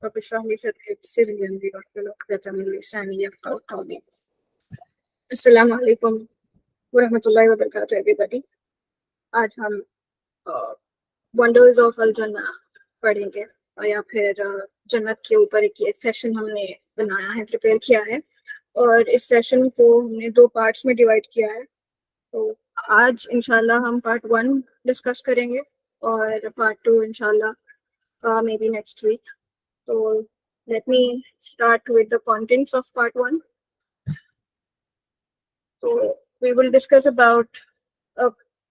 رب اشرح لي صدري ويسر لي امري واحلل عقدة من لساني يفقهوا قولي. السلام علیکم ورحمۃ اللہ وبرکاتہ ایوری. آج ہم ونڈرز آف الجنہ پڑھیں گے یا پھر جنت کے اوپر ایک یہ سیشن ہم نے بنایا ہے، پریپیئر کیا ہے، اور اس سیشن کو ہم نے 2 پارٹس میں ڈیوائڈ کیا ہے. تو آج انشاءاللہ ہم پارٹ 1 ڈسکس کریں گے اور پارٹ 2 انشاءاللہ may be next week. So let me start with the contents of part 1. So we will discuss about,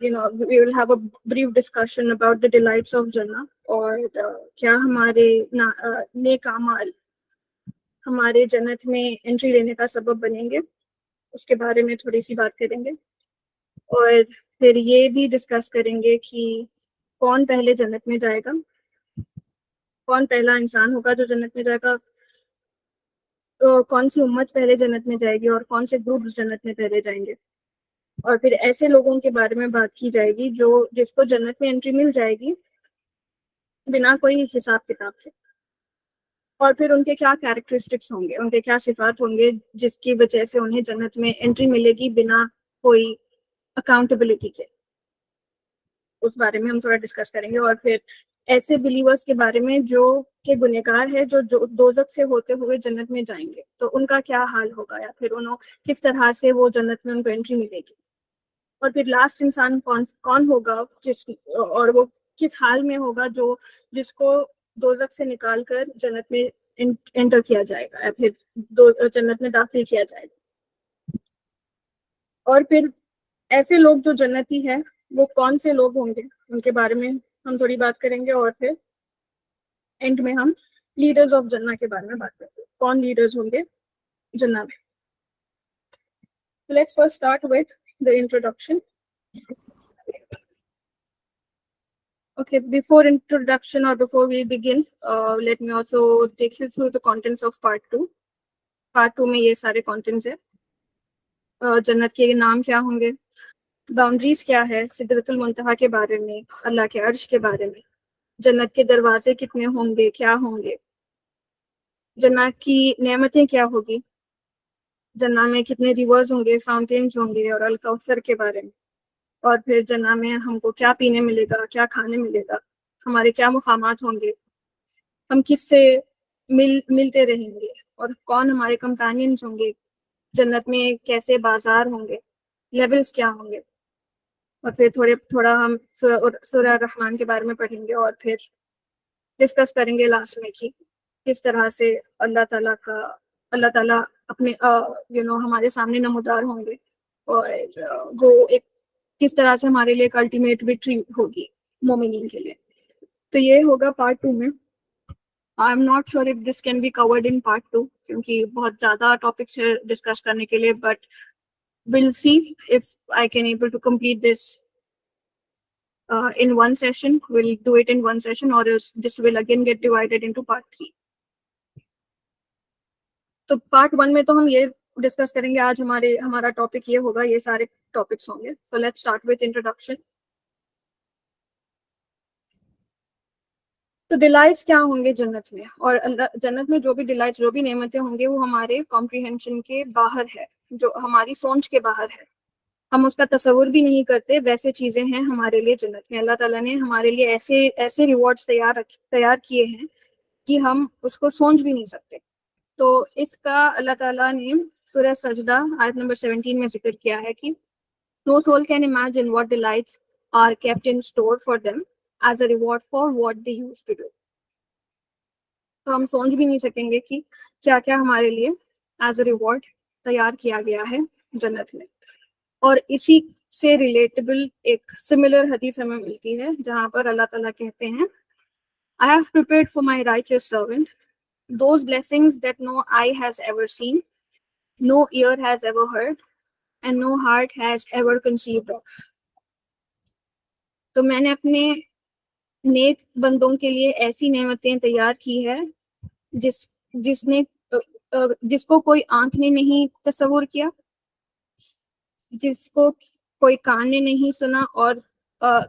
we will have a brief discussion about the delights of Jannah اور کیا ہمارے نیک اعمال ہمارے جنت میں انٹری لینے کا سبب بنیں گے، اس کے بارے میں تھوڑی سی بات کریں گے. اور پھر یہ بھی ڈسکس کریں گے کہ کون پہلے جنت میں جائے گا، کون پہلا انسان ہوگا جو جنت میں جائے گا، کون سی امت پہلے جنت میں جائے گی اور کون سے گروپس جنت میں پہلے جائیں گے. اور پھر ایسے لوگوں کے بارے میں بات کی جائے گی جس کو جنت میں انٹری مل جائے گی بنا کوئی حساب کتاب کے، اور پھر ان کے کیا کیریکٹرسٹکس ہوں گے، ان کے کیا صفات ہوں گے جس کی وجہ سے انہیں جنت میں انٹری ملے گی بنا کوئی اکاؤنٹیبلٹی کے. اس بارے میں ہم تھوڑا ڈسکس کریں گے. اور پھر ایسے بلیورز کے بارے میں جو کہ گنہگار ہے، جو دوزخ سے ہوتے ہوئے جنت میں جائیں گے، تو ان کا کیا حال ہوگا، یا پھر انہوں کس طرح سے وہ جنت میں ان کو انٹری ملے گی. اور پھر لاسٹ انسان کون ہوگا اور وہ کس حال میں ہوگا جس کو دوزخ سے نکال کر جنت میں انٹر کیا جائے گا یا پھر جنت میں داخل کیا جائے گا. اور پھر ایسے لوگ جو جنتی ہیں وہ کون سے لوگ ہوں گے، ان کے بارے میں ہم تھوڑی بات کریں گے. اور پھر اینڈ میں ہم لیڈرز آف جنہ کے بارے میں بات کریں گے، کون لیڈرز ہوں گے جنہ میں. So let's first start with the introduction. Okay, before introduction or before we begin, let me also take you through the contents of part 2. Part 2 میں یہ سارے contents ہیں. جنت کے نام کیا ہوں گے، باؤنڈریز کیا ہے، سدرۃ المنتہا کے بارے میں، اللہ کے عرش کے بارے میں، جنت کے دروازے کتنے ہوں گے، کیا ہوں گے، جنت کی نعمتیں کیا ہوگی، جنہ میں کتنے ریورز ہوں گے، فاؤنٹینز ہوں گے، اور الکوثر کے بارے میں. اور پھر جنہ میں ہم کو کیا پینے ملے گا، کیا کھانے ملے گا، ہمارے کیا مقامات ہوں گے، ہم کس سے ملتے رہیں گے، اور کون ہمارے کمپینینز ہوں گے، جنت میں کیسے بازار ہوں گے، لیولز کیا ہوں گے. اور پھر تھوڑا ہم سورہ الرحمن کے بارے میں پڑھیں گے، اور پھر ڈسکس کریں گے لاسٹ میں کہ کس طرح سے اللہ تعالیٰ اپنے ہمارے سامنے نمودار ہوں گے، اور وہ ایک کس طرح سے ہمارے لیے ایک الٹیمیٹ وکٹری ہوگی مومنین کے لیے. تو یہ ہوگا پارٹ 2 میں. I am not sure if this can be covered in part 2 کیونکہ بہت زیادہ ٹاپکس ہے ڈسکس کرنے کے لیے، but we'll see if I can able to complete this in one session. We'll do it in one session, or else this will again get divided into part 3. تو part 1 میں تو ہم یہ discuss کریں گے، آج ہمارا ٹاپک یہ ہوگا، یہ سارے ٹاپکس ہوں گے. So let's start with introduction. تو ڈیلائٹس کیا ہوں گے جنت میں، اور جنت میں جو بھی ڈیلائٹس، جو بھی نعمتیں ہوں گے، وہ ہمارے کمپریہنشن کے باہر ہے، جو ہماری سوچ کے باہر ہے، ہم اس کا تصور بھی نہیں کرتے. ویسے چیزیں ہیں ہمارے لیے جنت میں. اللہ تعالیٰ نے ہمارے لیے ایسے ریوارڈس تیار کیے ہیں کہ ہم اس کو سوچ بھی نہیں سکتے. تو اس کا اللہ تعالیٰ نے سورہ سجدہ آیت نمبر 17 میں ذکر کیا ہے کہ no soul can imagine what delights are kept in store for them as a reward for what they used to do. تو ہم سوچ بھی نہیں سکیں گے کہ کیا کیا ہمارے لیے ایز اے ریوارڈ تیار کیا گیا ہے جنت میں. اور اسی سے ریلیٹیبل ایک سملر حدیث ہمیں ملتی ہے جہاں پر اللہ تعالیٰ کہتے ہیں I have prepared for my righteous servant those blessings that no eye has ever seen, no ear has ever heard, and no heart has ever conceived of. تو میں نے اپنے نیک بندوں کے لیے ایسی نعمتیں تیار کی ہے جس کو کوئی آنکھ نے نہیں تصور کیا، جس کو کوئی کان نے نہیں سنا، اور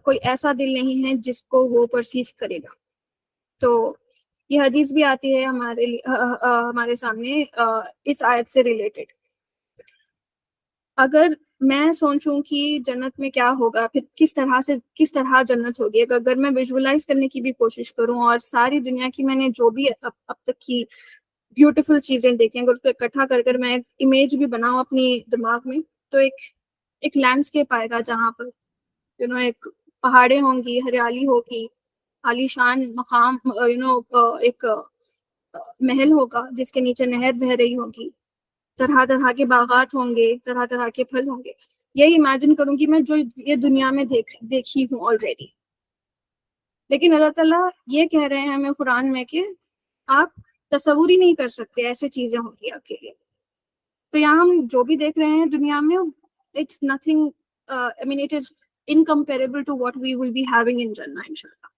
کوئی ایسا دل نہیں ہے جس کو وہ پرسیو کرے گا. تو یہ حدیث بھی آتی ہے ہمارے سامنے اس آیت سے ریلیٹڈ. اگر میں سوچوں کہ جنت میں کیا ہوگا، پھر کس طرح جنت ہوگی، اگر میں ویژولائز کرنے کی بھی کوشش کروں اور ساری دنیا کی میں نے جو بھی اب تک کی بیوٹیفل چیزیں دیکھیں، اگر اس کو اکٹھا کر میں ایک امیج بھی بناؤں اپنی دماغ میں، تو ایک لینڈسکیپ آئے گا جہاں پر ایک پہاڑیں ہوں گی، ہریالی ہوگی، عالیشان مقام، ایک محل ہوگا جس کے نیچے نہر بہہ رہی ہوگی، طرح طرح کے باغات ہوں گے، طرح طرح کے پھل ہوں گے. یہی امیجن کروں گی میں جو یہ دنیا میں دیکھی ہوں آلریڈی. لیکن اللہ تعالیٰ یہ کہہ رہے ہیں ہمیں قرآن میں کہ آپ تصور ہی نہیں کر سکتے ایسے چیزیں ہوں گی آپ کے لیے. تو یہاں ہم جو بھی دیکھ رہے ہیں دنیا میں، it's nothing, I mean it is incomparable to what we will be having in Jannah انشاءاللہ.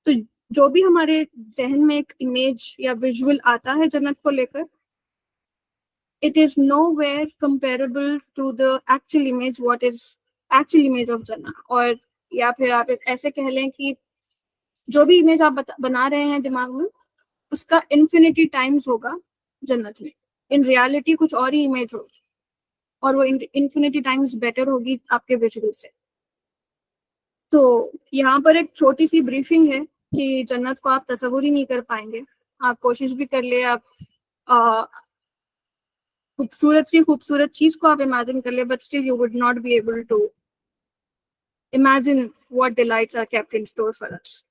تو جو بھی ہمارے ذہن میں ایک امیج یا ویژول آتا ہے جنت کو لے کر، it is nowhere comparable to the actual image, what is actual image of Jannah. اور یا پھر آپ ایسے کہہ لیں کہ جو بھی امیج آپ بنا رہے ہیں دماغ میں، اس کا انفینٹی ٹائمز ہوگا جنت میں. ان ریالٹی کچھ اور ہی امیج ہوگی، اور وہ انفینٹی ٹائمز بیٹر ہوگی آپ کے ویژول سے. تو یہاں پر ایک چھوٹی سی بریفنگ ہے کہ جنت کو آپ تصور ہی نہیں کر پائیں گے. آپ کوشش بھی کر لیں، آپ خوبصورت چیز کو آپ امیجن کر لیں، but still you would not be able to imagine what delights are kept in store for us.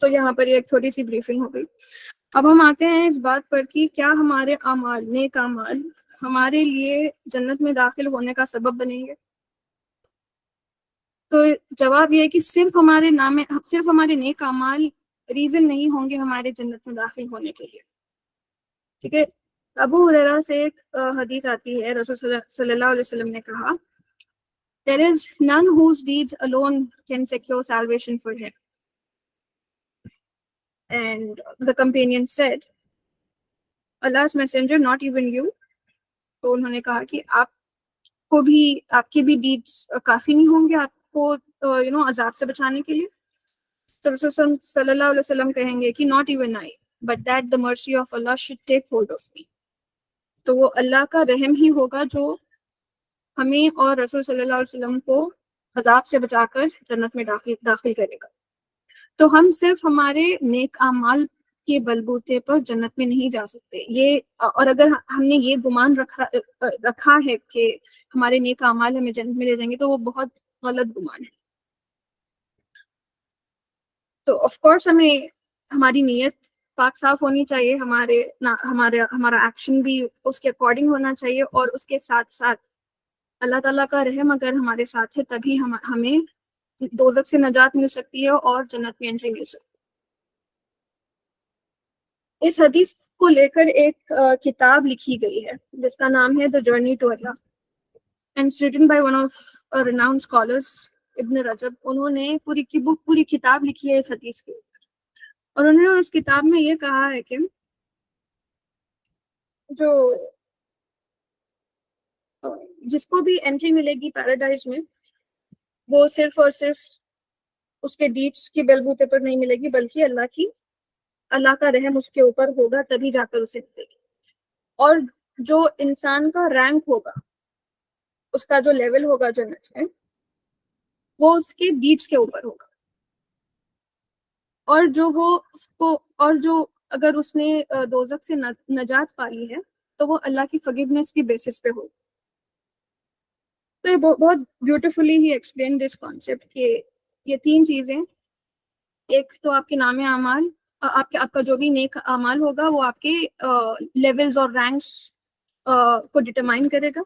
تو یہاں پر ایک چھوٹی سی بریفنگ ہو گئی. اب ہم آتے ہیں اس بات پر کہ کیا ہمارے اعمال، نیک اعمال، ہمارے لیے جنت میں داخل ہونے کا سبب بنیں گے. تو جواب یہ ہے کہ صرف ہمارے نیک اعمال ریزن نہیں ہوں گے ہمارے جنت میں داخل ہونے کے لیے. ٹھیک ہے. ابو ہریرہ سے ایک حدیث آتی ہے، رسول صلی اللہ علیہ وسلم نے کہا there is none whose deeds alone can secure salvation for him. And the companion said, Allah's messenger, not even you. تو انہوں نے کہا کہ آپ کے بھی ڈیڈس کافی نہیں ہوں گے آپ کو عذاب سے بچانے کے لیے. تو رسول صلی اللہ علیہ وسلم کہیں گے کہ not even I, but that the mercy of Allah should take hold of me. تو وہ اللہ کا رحم ہی ہوگا جو ہمیں اور رسول صلی اللہ علیہ وسلم کو عذاب سے بچا کر جنت میں داخل کرے گا. تو ہم صرف ہمارے نیک اعمال کے بلبوتے پر جنت میں نہیں جا سکتے. اور اگر ہم نے یہ گمان رکھا ہے کہ ہمارے نیک اعمال ہمیں جنت میں لے جائیں گے، تو وہ بہت غلط گمان ہے. تو آف کورس ہماری نیت پاک صاف ہونی چاہیے، ہمارا ایکشن بھی اس کے اکارڈنگ ہونا چاہیے، اور اس کے ساتھ ساتھ اللہ تعالیٰ کا رحم اگر ہمارے ساتھ ہے تبھی ہمیں دوزخ سے نجات مل سکتی ہے اور جنت میں انٹری مل سکتی ہے. اس حدیث کو لے کر ایک کتاب لکھی گئی ہے جس کا نام ہے The Journey to Allah, and it's written by one of renowned scholars, ابن رجب. انہوں نے پوری کتاب لکھی ہے اس حدیث کے اوپر، اور انہوں نے اس کتاب میں یہ کہا ہے کہ جس کو بھی انٹری ملے گی پیراڈائز میں، وہ صرف اور صرف اس کے ڈیڈس کی بلبوتے پر نہیں ملے گی، بلکہ اللہ کا رحم اس کے اوپر ہوگا، تبھی جا کر اسے ملے گی. اور جو انسان کا رینک ہوگا، اس کا جو لیول ہوگا جنت میں، وہ اس کے ڈیڈس کے اوپر ہوگا. اور جو اگر اس نے دوزخ سے نجات پالی ہے تو وہ اللہ کی فگیونیس کی بیسس پہ ہوگا. تو یہ بہت beautifully he explain this concept کہ یہ تین چیزیں، ایک تو آپ کے نام اعمال، آپ کا جو بھی نیک اعمال ہوگا وہ آپ کے لیولز اور رینکس کو ڈٹرمائن کرے گا.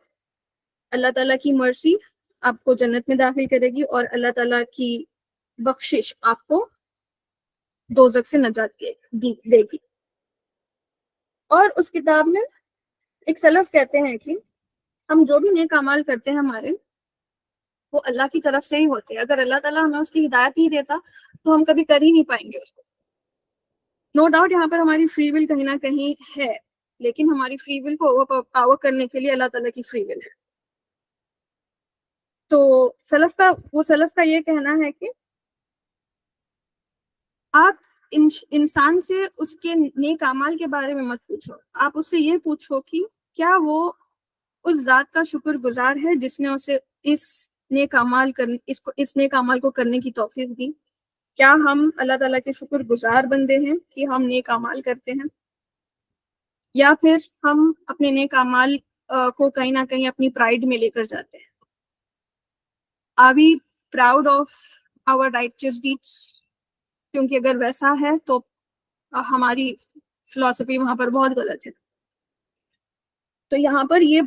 اللہ تعالیٰ کی مرسی آپ کو جنت میں داخل کرے گی، اور اللہ تعالیٰ کی بخشش آپ کو دوزخ سے نجات دے گی. اور اس کتاب میں ایک سلف کہتے ہیں کہ ہم جو بھی نیک اعمال کرتے ہیں ہمارے، وہ اللہ کی طرف سے ہی ہوتے ہیں. اگر اللہ تعالیٰ ہمیں اس کی ہدایت نہیں دیتا تو ہم کبھی کر ہی نہیں پائیں گے اس کو. نو ڈاؤٹ یہاں پر ہماری فری ول کہیں نہ کہیں ہے، لیکن ہماری فری ول کو اوور پاور کرنے کے لیے اللہ تعالیٰ کی فری ول ہے. تو سلف کا یہ کہنا ہے کہ آپ انسان سے اس کے نیک اعمال کے بارے میں مت پوچھو، آپ اس سے یہ پوچھو کہ کیا وہ اس ذات کا شکر گزار ہے جس نے اسے اس نیک اعمال کو کرنے کی توفیق دی. کیا ہم اللہ تعالیٰ کے شکر گزار بندے ہیں کہ ہم نیک اعمال کرتے ہیں، یا پھر ہم اپنے نیک اعمال کو کہیں نہ کہیں اپنی پرائڈ میں لے کر جاتے ہیں. Are we proud of our righteous deeds؟ کیونکہ اگر ویسا ہے تو ہماری فلسفی وہاں پر بہت غلط ہے. تو یہاں پر یہ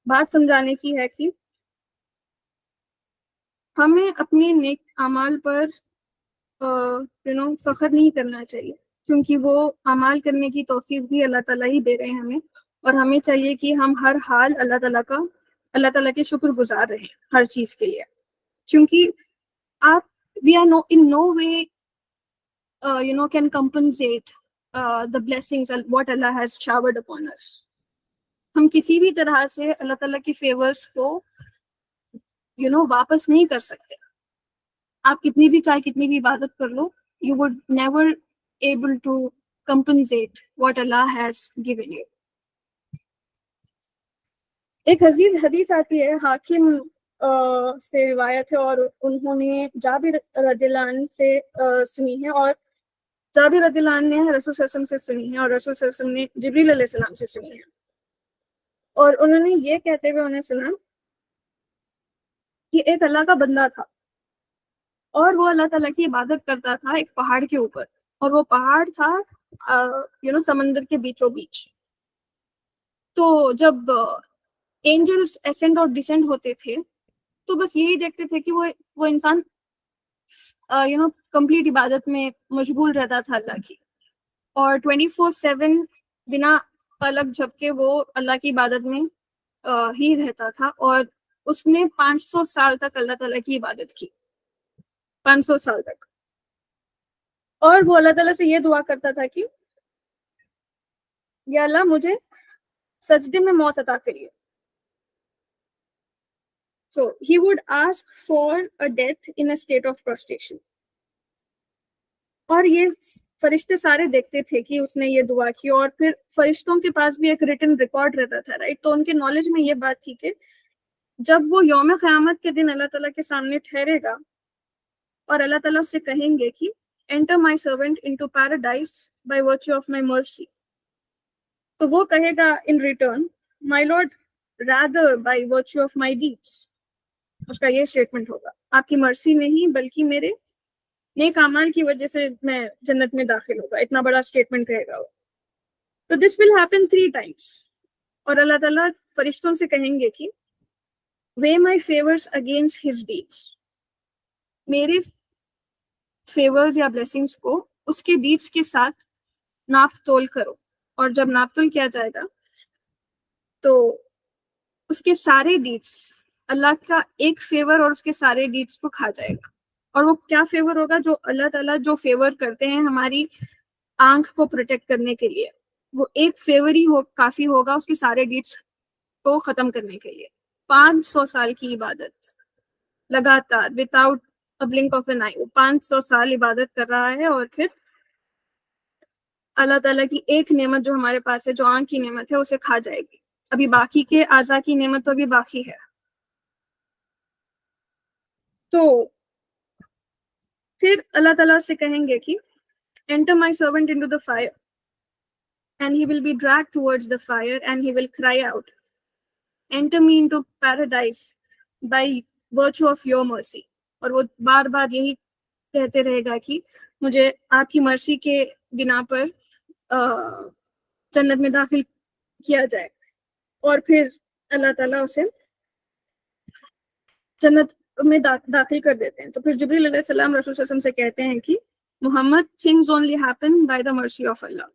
بات سمجھانے کی ہے کہ ہمیں اپنے نیک اعمال پر فخر نہیں کرنا چاہیے، کیونکہ وہ اعمال کرنے کی توفیق بھی اللہ تعالیٰ ہی دے رہے ہیں ہمیں، اور ہمیں چاہیے کہ ہم ہر حال اللہ تعالیٰ کے شکر گزار رہیں ہر چیز کے لیے. کیونکہ آپ we are in no way can compensate the blessings and what Allah has showered upon us. ہم کسی بھی طرح سے اللہ تعالیٰ کی فیورز کو واپس نہیں کر سکتے. آپ کتنی بھی عبادت کر لو، you would never able to compensate what Allah has given you. ایک حدیث آتی ہے، حاکم سے روایت ہے، اور انہوں نے جابر رضی اللہ عنہ سے سنی ہے، اور جابر رضی اللہ عنہ نے رسول صلی اللہ علیہ وسلم سے سنی ہے، اور رسول صلی اللہ علیہ وسلم نے جبریل علیہ السلام سے سنی ہے. اور انہوں نے یہ کہتے ہوئے انہیں سنا کہ ایک اللہ کا بندہ تھا، اور وہ اللہ تعالیٰ کی عبادت کرتا تھا ایک پہاڑ کے اوپر، اور وہ پہاڑ تھا سمندر کے بیچوں بیچ. تو جب اینجلز اسینڈ اور ڈسینڈ ہوتے تھے تو بس یہی دیکھتے تھے کہ وہ انسان کمپلیٹ عبادت میں مشغول رہتا تھا اللہ کی، اور 24/7 بنا پلک جھپکے وہ اللہ کی عبادت میں ہی رہتا تھا. اور اس نے 500 سال تک اللہ تعالیٰ کی عبادت کی، 500 سال تک. اور وہ اللہ تعالیٰ سے یہ دعا کرتا تھا کہ یا اللہ مجھے سجدے میں موت عطا کریے. So he would ask for a death in a state of prostration. اور یہ فرشتے سارے دیکھتے تھے کہ اس نے یہ دعا کی، اور پھر فرشتوں کے پاس بھی ایک ریٹن ریکارڈ رہتا تھا، رائٹ؟ تو ان کے نالج میں یہ بات تھی کہ جب وہ یوم قیامت کے دن اللہ تعالیٰ کے سامنے ٹھہرے گا اور اللہ تعالیٰ سے کہیں گے کہ enter my servant into paradise by virtue of my mercy، تو وہ کہے گا in return my lord rather by virtue of my deeds. اس کا یہ اسٹیٹمنٹ ہوگا، آپ کی مرسی نہیں بلکہ میرے نیک اعمال کی وجہ سے میں جنت میں داخل ہوگا. اتنا بڑا اسٹیٹمنٹ کہے گا وہ. تو دس ول ہیپن 3 times، اور اللہ تعالیٰ فرشتوں سے کہیں گے کہ weigh my favors against his deeds، میرے فیورز یا بلیسنگز کو اس کے ڈیڈس کے ساتھ ناپ تول کرو. اور جب ناپ تول کیا جائے گا تو اس کے سارے ڈیڈس اللہ کا ایک فیور اور اس کے سارے ڈیڈس کو کھا جائے گا. اور وہ کیا فیور ہوگا؟ جو اللہ تعالیٰ جو فیور کرتے ہیں ہماری آنکھ کو پروٹیکٹ کرنے کے لیے، وہ ایک فیور ہی کافی ہوگا اس کے سارے ڈیڈس کو ختم کرنے کے لیے. 500 سال کی عبادت لگاتار وداؤٹ بلنک آف این آئی، وہ 500 سال عبادت کر رہا ہے، اور پھر اللہ تعالیٰ کی ایک نعمت جو ہمارے پاس ہے، جو آنکھ کی نعمت ہے، اسے کھا جائے گی. ابھی باقی کے اعضاء کی نعمت تو ابھی باقی ہے. تو پھر اللہ تعالیٰ سے کہیں گے کہ enter my servant into the fire and he will be dragged towards the fire and he will cry out enter me into paradise by virtue of your mercy. اور وہ بار بار یہی کہتے رہے گا کہ مجھے آپ کی مرسی کے بنا پر جنت میں داخل کیا جائے. اور پھر اللہ تعالیٰ اسے جنت میں داخل کر دیتے ہیں. تو پھر جبریل علیہ السلام رسول صلی اللہ علیہ وسلم سے کہتے ہیں کہ محمد things only happen by the mercy of Allah.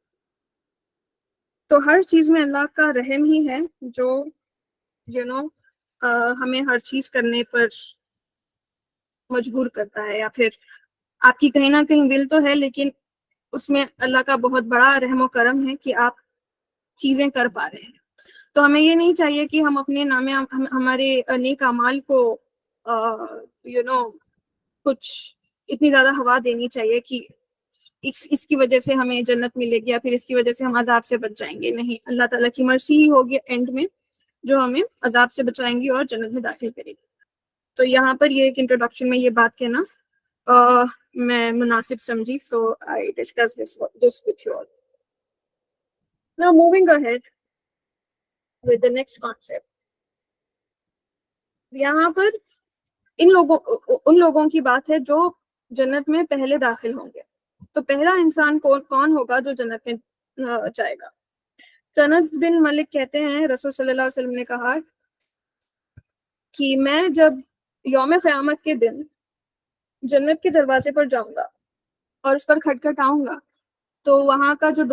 تو ہر چیز میں اللہ کا رحم ہی ہے جو ہمیں ہر چیز کرنے پر مجبور کرتا ہے، یا پھر آپ کی کہیں نہ کہیں ول تو ہے لیکن اس میں اللہ کا بہت بڑا رحم و کرم ہے کہ آپ چیزیں کر پا رہے ہیں. تو ہمیں یہ نہیں چاہیے کہ ہم اپنے نام ہمارے نیک اعمال کو کچھ اتنی زیادہ ہوا دینی چاہیے کہ اس کی وجہ سے ہمیں جنت ملے گی یا پھر اس کی وجہ سے ہم عذاب سے بچ جائیں گے. نہیں, اللہ تعالیٰ کی مرضی ہی ہوگی اینڈ میں جو ہمیں عذاب سے بچائیں گی اور جنت میں داخل کرے گی. تو یہاں پر یہ ایک انٹروڈکشن میں یہ بات کہنا میں مناسب سمجھی. So I discuss this with you all. Now moving ahead with the next concept. یہاں پر ان لوگوں کی بات ہے جو جنت میں پہلے داخل ہوں گے. تو پہلا انسان کون ہوگا جو جنت میں جائے گا؟ انس بن مالک کہتے ہیں رسول صلی اللہ علیہ وسلم نے کہا کہ میں جب یوم قیامت کے دن جنت کے دروازے پر جاؤں گا اور اس پر کھٹکھٹاؤں گا تو وہاں کا جو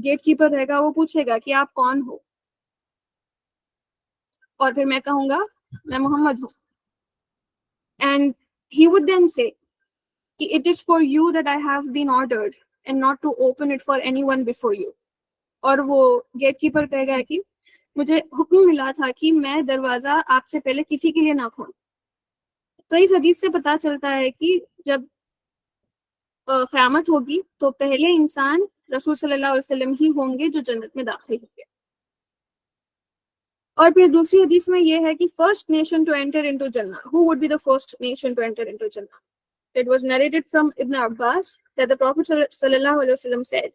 گیٹ کیپر رہے گا وہ پوچھے گا کہ آپ کون ہو, اور پھر میں کہوں گا میں محمد ہوں. And he would then say, it is for you that I have been ordered and not to open it for anyone before you. اور وہ گیٹ کیپر کہے گا کہ مجھے حکم ملا تھا کہ میں دروازہ آپ سے پہلے کسی کے لیے نہ کھولوں. تو اس حدیث سے پتا چلتا ہے کہ جب قیامت ہوگی تو پہلے انسان رسول صلی اللہ علیہ وسلم ہی ہوں گے جو جنت میں داخل ہوں گے. اور پھر دوسری حدیث میں یہ ہے کہ first nation to enter into جنہ, who would be the first nation to enter into Jannah? It was narrated from Ibn Abbas that the Prophet sallallahu alaihi wasallam said,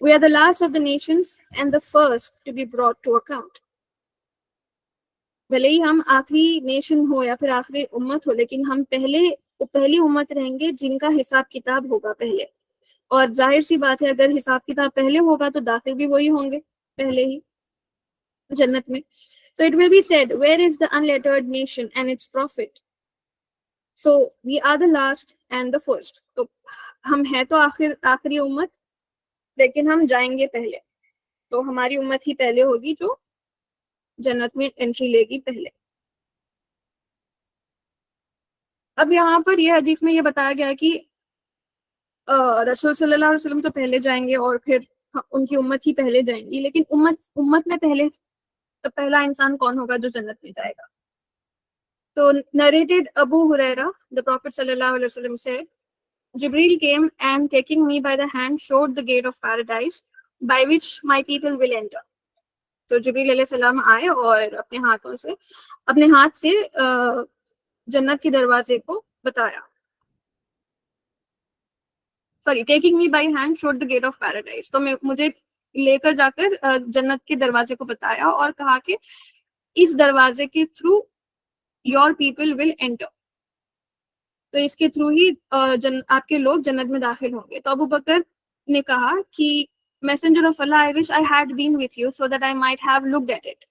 we are the last of the nations and the first to be brought to account. بھلے ہی ہم آخری nation ہو یا پھر آخری امت ہو, لیکن ہم پہلی امت رہیں گے جن کا حساب کتاب ہوگا پہلے. اور ظاہر سی بات ہے اگر حساب کتاب پہلے ہوگا تو داخل بھی وہی ہوں گے پہلے ہی جنت میں. So it will be said, where is the unlettered nation and its prophet? So we are the last and the first. تو ہم ہیں تو آخری امت, لیکن ہم جائیں گے پہلے. تو ہماری امت ہی پہلے ہوگی جو جنت میں انٹری لے گی پہلے. اب یہاں پر یہ حدیث میں یہ بتایا گیا کہ رسول صلی اللہ علیہ وسلم تو پہلے جائیں گے اور پھر ان کی امت ہی پہلے جائیں گی, لیکن امت میں پہلا انسان کون ہوگا جو جنت میں جائے گا؟ تو narrated Abu Huraira, the Prophet sallallahu alaihi wasallam said, Jibril came and taking me by the hand showed the gate of paradise by which my people will enter. تو جبریل علیہ السلام آئے اور اپنے ہاتھ سے جنت کے دروازے کو بتایا. taking me by hand showed the gate of paradise. تو مجھے لے کر جا کر جنت کے دروازے کو بتایا اور کہا کہ اس دروازے کے through your people will enter. تو اس کے تھرو ہی آپ کے لوگ جنت میں داخل ہوں گے. تو ابو بکر نے کہا کہ Messenger of Allah, I wish I had been with you so that I might have looked at it.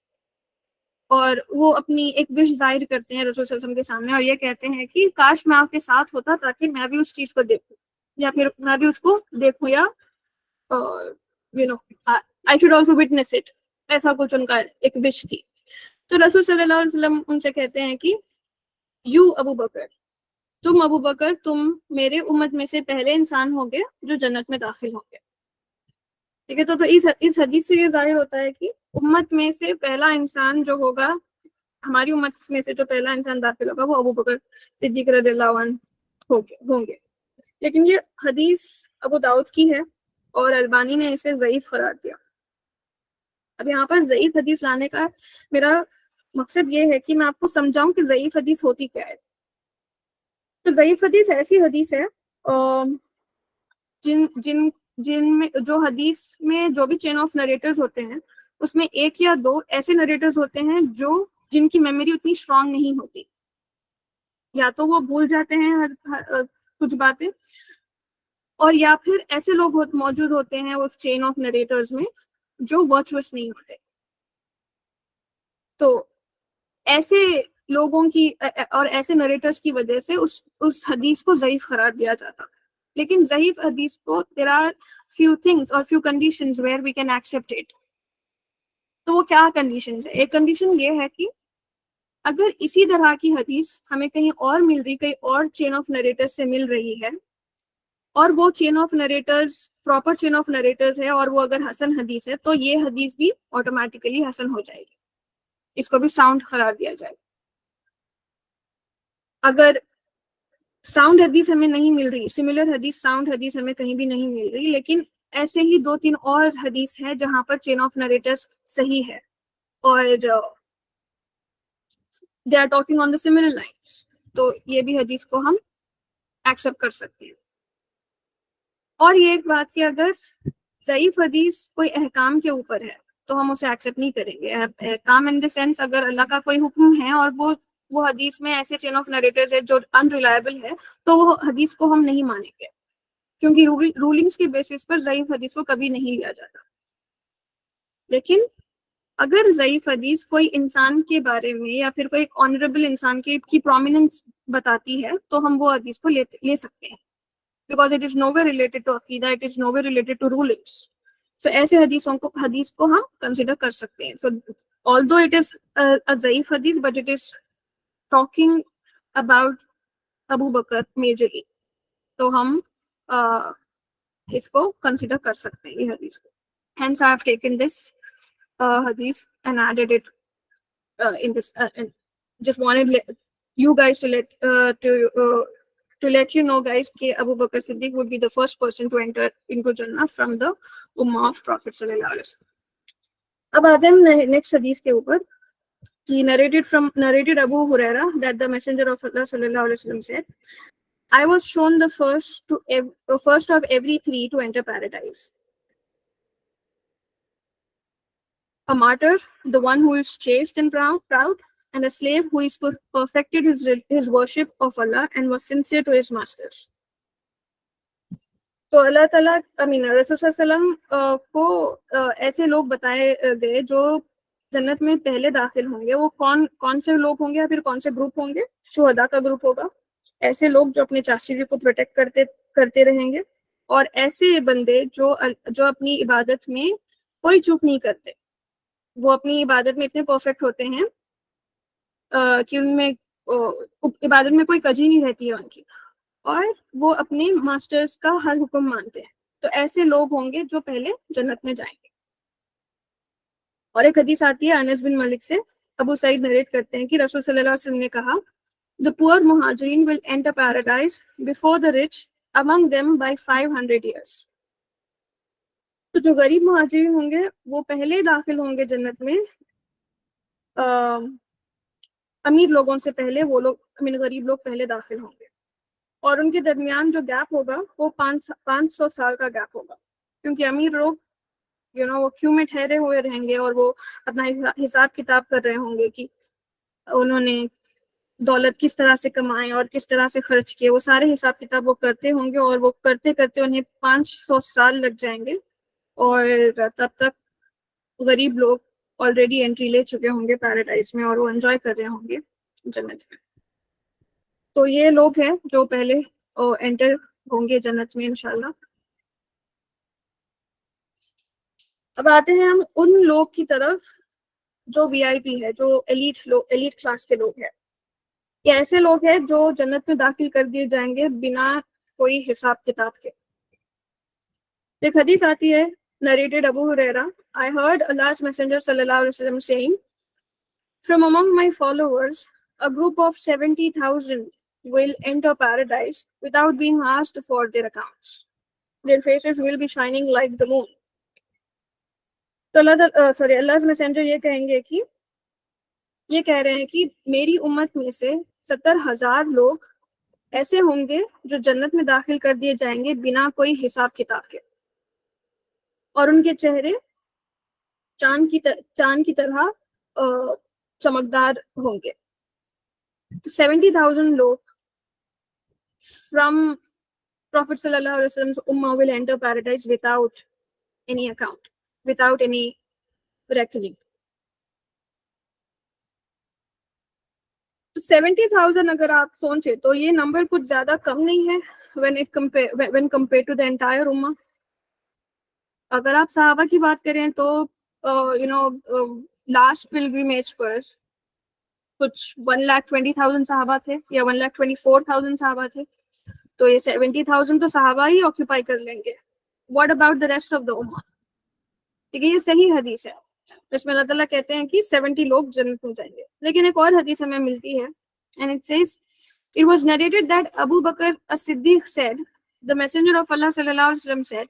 اور وہ اپنی ایک وش ظاہر کرتے ہیں رسول صلی اللہ علیہ وسلم کے سامنے اور یہ کہتے ہیں کہ کاش میں آپ کے ساتھ ہوتا تاکہ میں بھی اس چیز کو دیکھوں یا پھر میں بھی اس کو دیکھوں یا I should also witness it. ایسا کچھ ان کا ایک وش تھی. تو رسول صلی اللہ علیہ وسلم ان سے کہتے ہیں کہ یو ابو بکر, تم ابو بکر تم میرے امت میں سے پہلے انسان ہوں گے جو جنت میں داخل ہوں گے. ٹھیک ہے, تو اس حدیث سے یہ ظاہر ہوتا ہے کہ امت میں سے پہلا انسان جو ہوگا, ہماری امت میں سے جو پہلا انسان داخل ہوگا وہ ابو بکر صدیق رضی اللہ عنہ ہوں گے. لیکن یہ حدیث ابو داؤد کی ہے اور البانی نے اسے ضعیف قرار دیا. اب یہاں پر ضعیف حدیث لانے کا میرا مقصد یہ ہے کہ میں آپ کو سمجھاؤں کہ ضعیف حدیث ہوتی کیا ہے. تو ضعیف حدیث ایسی حدیث ہے جن میں جو حدیث میں جو بھی چین آف نریٹرز ہوتے ہیں اس میں ایک یا دو ایسے نریٹرز ہوتے ہیں جن کی میموری اتنی اسٹرانگ نہیں ہوتی, یا تو وہ بھول جاتے ہیں کچھ باتیں, اور یا پھر ایسے لوگ موجود ہوتے ہیں اس چین آف نریٹرز میں جو ورچوئس نہیں ہوتے. تو ایسے لوگوں کی اور ایسے نریٹرز کی وجہ سے اس حدیث کو ضعیف قرار دیا جاتا. لیکن ضعیف حدیث کو there are few things or few conditions where we can accept it. تو وہ کیا کنڈیشنز ہے؟ ایک کنڈیشن یہ ہے کہ اگر اسی طرح کی حدیث ہمیں کہیں اور مل رہی, کہیں اور چین آف نریٹرز سے مل رہی ہے اور وہ chain of narrators proper chain of narrators ہے اور وہ اگر حسن حدیث ہے تو یہ حدیث بھی آٹومیٹیکلی حسن ہو جائے گی, اس کو بھی ساؤنڈ قرار دیا جائے گا. اگر ساؤنڈ حدیث ہمیں نہیں مل رہی, سملر حدیث ساؤنڈ حدیث ہمیں کہیں بھی نہیں مل رہی, لیکن ایسے ہی 2-3 اور حدیث ہے جہاں پر چین آف نریٹرز صحیح ہے اور they are talking on the similar lines, تو یہ بھی حدیث کو ہم ایکسپٹ کر سکتے ہیں. اور یہ ایک بات کہ اگر ضعیف حدیث کوئی احکام کے اوپر ہے تو ہم اسے ایکسپٹ نہیں کریں گے. احکام ان دا سینس اگر اللہ کا کوئی حکم ہے اور وہ حدیث میں ایسے چین آف نریٹرز ہے جو انریلائبل ہے, تو وہ حدیث کو ہم نہیں مانیں گے, کیونکہ رولنگز کے بیسس پر ضعیف حدیث کو کبھی نہیں لیا جاتا. لیکن اگر ضعیف حدیث کوئی انسان کے بارے میں یا پھر کوئی آنریبل انسان کی پرومیننس بتاتی ہے تو ہم وہ حدیث کو لے سکتے ہیں, because it is nowhere related to عقیدہ, it is nowhere related to rulings. So ایسے حدیث کو ہم کنسیڈر کر سکتے ہیں. So although it is a ضعیف حدیث but it is talking about Abu Bakr majorly, تو ہم اس کو کنسیڈر کر سکتے ہیں یہ حدیث کو. Hence I have taken this hadith and added it in this and just wanted you guys to let you know guys کہ Abu Bakr Siddiq would be the first person to enter into Jannah from the Ummah of Prophet sallallahu alaihi wasallam. اب آتے ہیں next حدیث کے اوپر کہ narrated Abu Huraira that the messenger of Allah sallallahu alaihi wasallam said, I was shown the first of every 3 to enter paradise. A martyr, the one who is chaste and proud, and a slave who is perfected his worship of Allah and was sincere to his masters. تو اللہ تعالیٰ رسول صلی اللہ علیہ وسلم کو ایسے لوگ بتائے گئے جو جنت میں پہلے داخل ہوں گے. وہ کون سے لوگ ہوں گے یا پھر کون سے گروپ ہوں گے؟ شہداء کا گروپ ہوگا. ایسے لوگ جو اپنے چاستٹی کو پروٹیکٹ کرتے رہیں گے, اور ایسے بندے جو اپنی عبادت میں کوئی چوک نہیں کرتے. وہ اپنی عبادت میں اتنے پرفیکٹ ہوتے ہیں کہ ان میں عبادت میں کوئی کجی نہیں رہتی ہے ان کی, اور وہ اپنے ماسٹرز کا ہر حکم مانتے ہیں. تو ایسے لوگ ہوں گے جو پہلے جنت میں جائیں گے. اور ایک حدیث آتی ہے انس بن مالک سے, ابو سعید نریٹ کرتے ہیں کہ رسول صلی اللہ علیہ وسلم نے کہا, The poor muhajirin will enter paradise before the rich among them by 500 years. تو جو غریب مہاجرین ہوں گے وہ پہلے داخل ہوں گے جنت میں امیر لوگوں سے پہلے. وہ لوگ غریب لوگ پہلے داخل ہوں گے, اور ان کے درمیان جو گیپ ہوگا وہ 500 سال کا گیپ ہوگا, کیونکہ امیر لوگ وہ کیوں میں ٹھہرے ہوئے رہیں گے اور وہ اپنا حساب کتاب کر رہے ہوں گے کہ انہوں نے دولت کس طرح سے کمائے اور کس طرح سے خرچ کیے. وہ سارے حساب کتاب وہ کرتے ہوں گے, اور وہ کرتے کرتے انہیں 500 سال لگ جائیں گے, اور تب تک غریب لوگ آلریڈی انٹری لے چکے ہوں گے پیراڈائز میں, اور وہ انجوائے کر رہے ہوں گے جنت میں. تو یہ لوگ ہیں جو پہلے انٹر ہوں گے جنت میں انشاءاللہ. اب آتے ہیں ہم ان لوگ کی طرف جو وی آئی پی ہے, جو ایلیٹ کلاس کے لوگ ہیں. یہ ایسے لوگ ہیں جو جنت میں داخل کر دیے جائیں گے بنا کوئی حساب کتاب کے. ایک حدیث آتی ہے narrated Abu Huraira, I heard Allah's Messenger sallallahu alaihi wasallam saying, from among my followers a group of 70,000 will enter paradise without being asked for their accounts. Their faces will be shining like the moon. تو Allah's Messenger یہ کہیں گے کہ یہ کہہ رہے ہیں کہ میری امت میں سے 70,000 لوگ ایسے ہوں گے جو جنت میں داخل کر دیے جائیں گے بنا کوئی حساب کتاب کے, اور ان کے چہرے چاند کی طرح چمکدار ہوں گے. 70,000 لوگ from Prophet sallallahu alaihi wasallam's ummah will enter paradise without any account, without any reckoning. 70,000 اگر آپ سوچیں تو یہ نمبر کچھ زیادہ کم نہیں ہے when compared to the entire ummah. اگر آپ صحابہ کی بات کریں تو لاسٹ پلگریمیج پر کچھ 1,20,000 صحابہ تھے یا 1,24,000 صحابہ تھے, تو یہ 70,000 تو صحابہ ہی آکوپائی کر لیں گے. What about the rest of the امہ؟ ٹھیک ہے, یہ صحیح حدیث ہے جس میں اللہ تعالیٰ کہتے ہیں کہ 70 لوگ جنت میں جائیں گے. لیکن ایک اور حدیث ہمیں ملتی ہے, and it says It was narrated that Abu Bakr as-Siddiq said, the Messenger of Allah sallallahu alaihi wasallam said,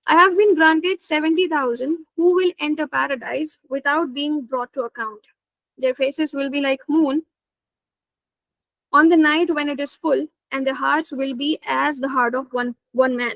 I have been granted 70,000 who will enter paradise without being brought to account. Their faces will be like moon on the night when it is full, and their hearts will be as the heart of one man.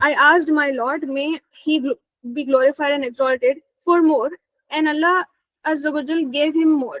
I asked my Lord, may he be glorified and exalted, for more, and Allah Azza wa Jal gave him more.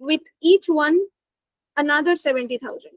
With each one another 70,000.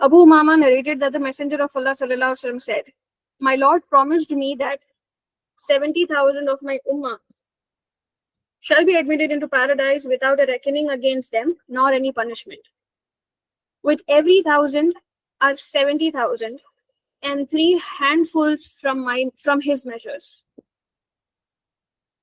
Abu Umama narrated that the Messenger of Allah sallallahu alaihi wasallam said, my Lord promised me that 70,000 of my ummah shall be admitted into paradise without a reckoning against them nor any punishment. With every 1,000 are 70,000 and 3 handfuls from his measures.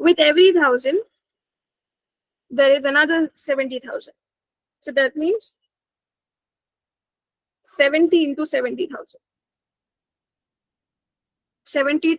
with every 1,000 there is another 70,000, so that means 70 into 70,000. 70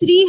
3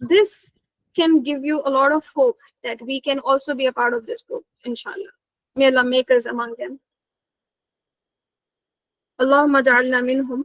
this can give you a lot of hope that we can also be a part of this group, inshallah. May Allah make us among them. Allahumma ja'alna minhum.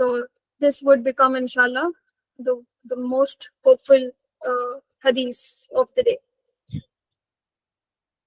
so this would become inshallah the most hopeful hadith of the day.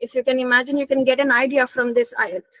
If you can imagine, you can get an idea from this ayat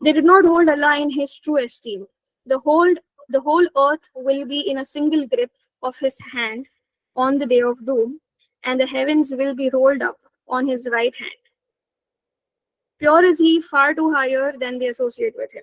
They did not hold Allah in his true esteem. The whole earth will be in a single grip of his hand on the day of doom, and the heavens will be rolled up on his right hand. Pure is he, far too higher than they associate with him.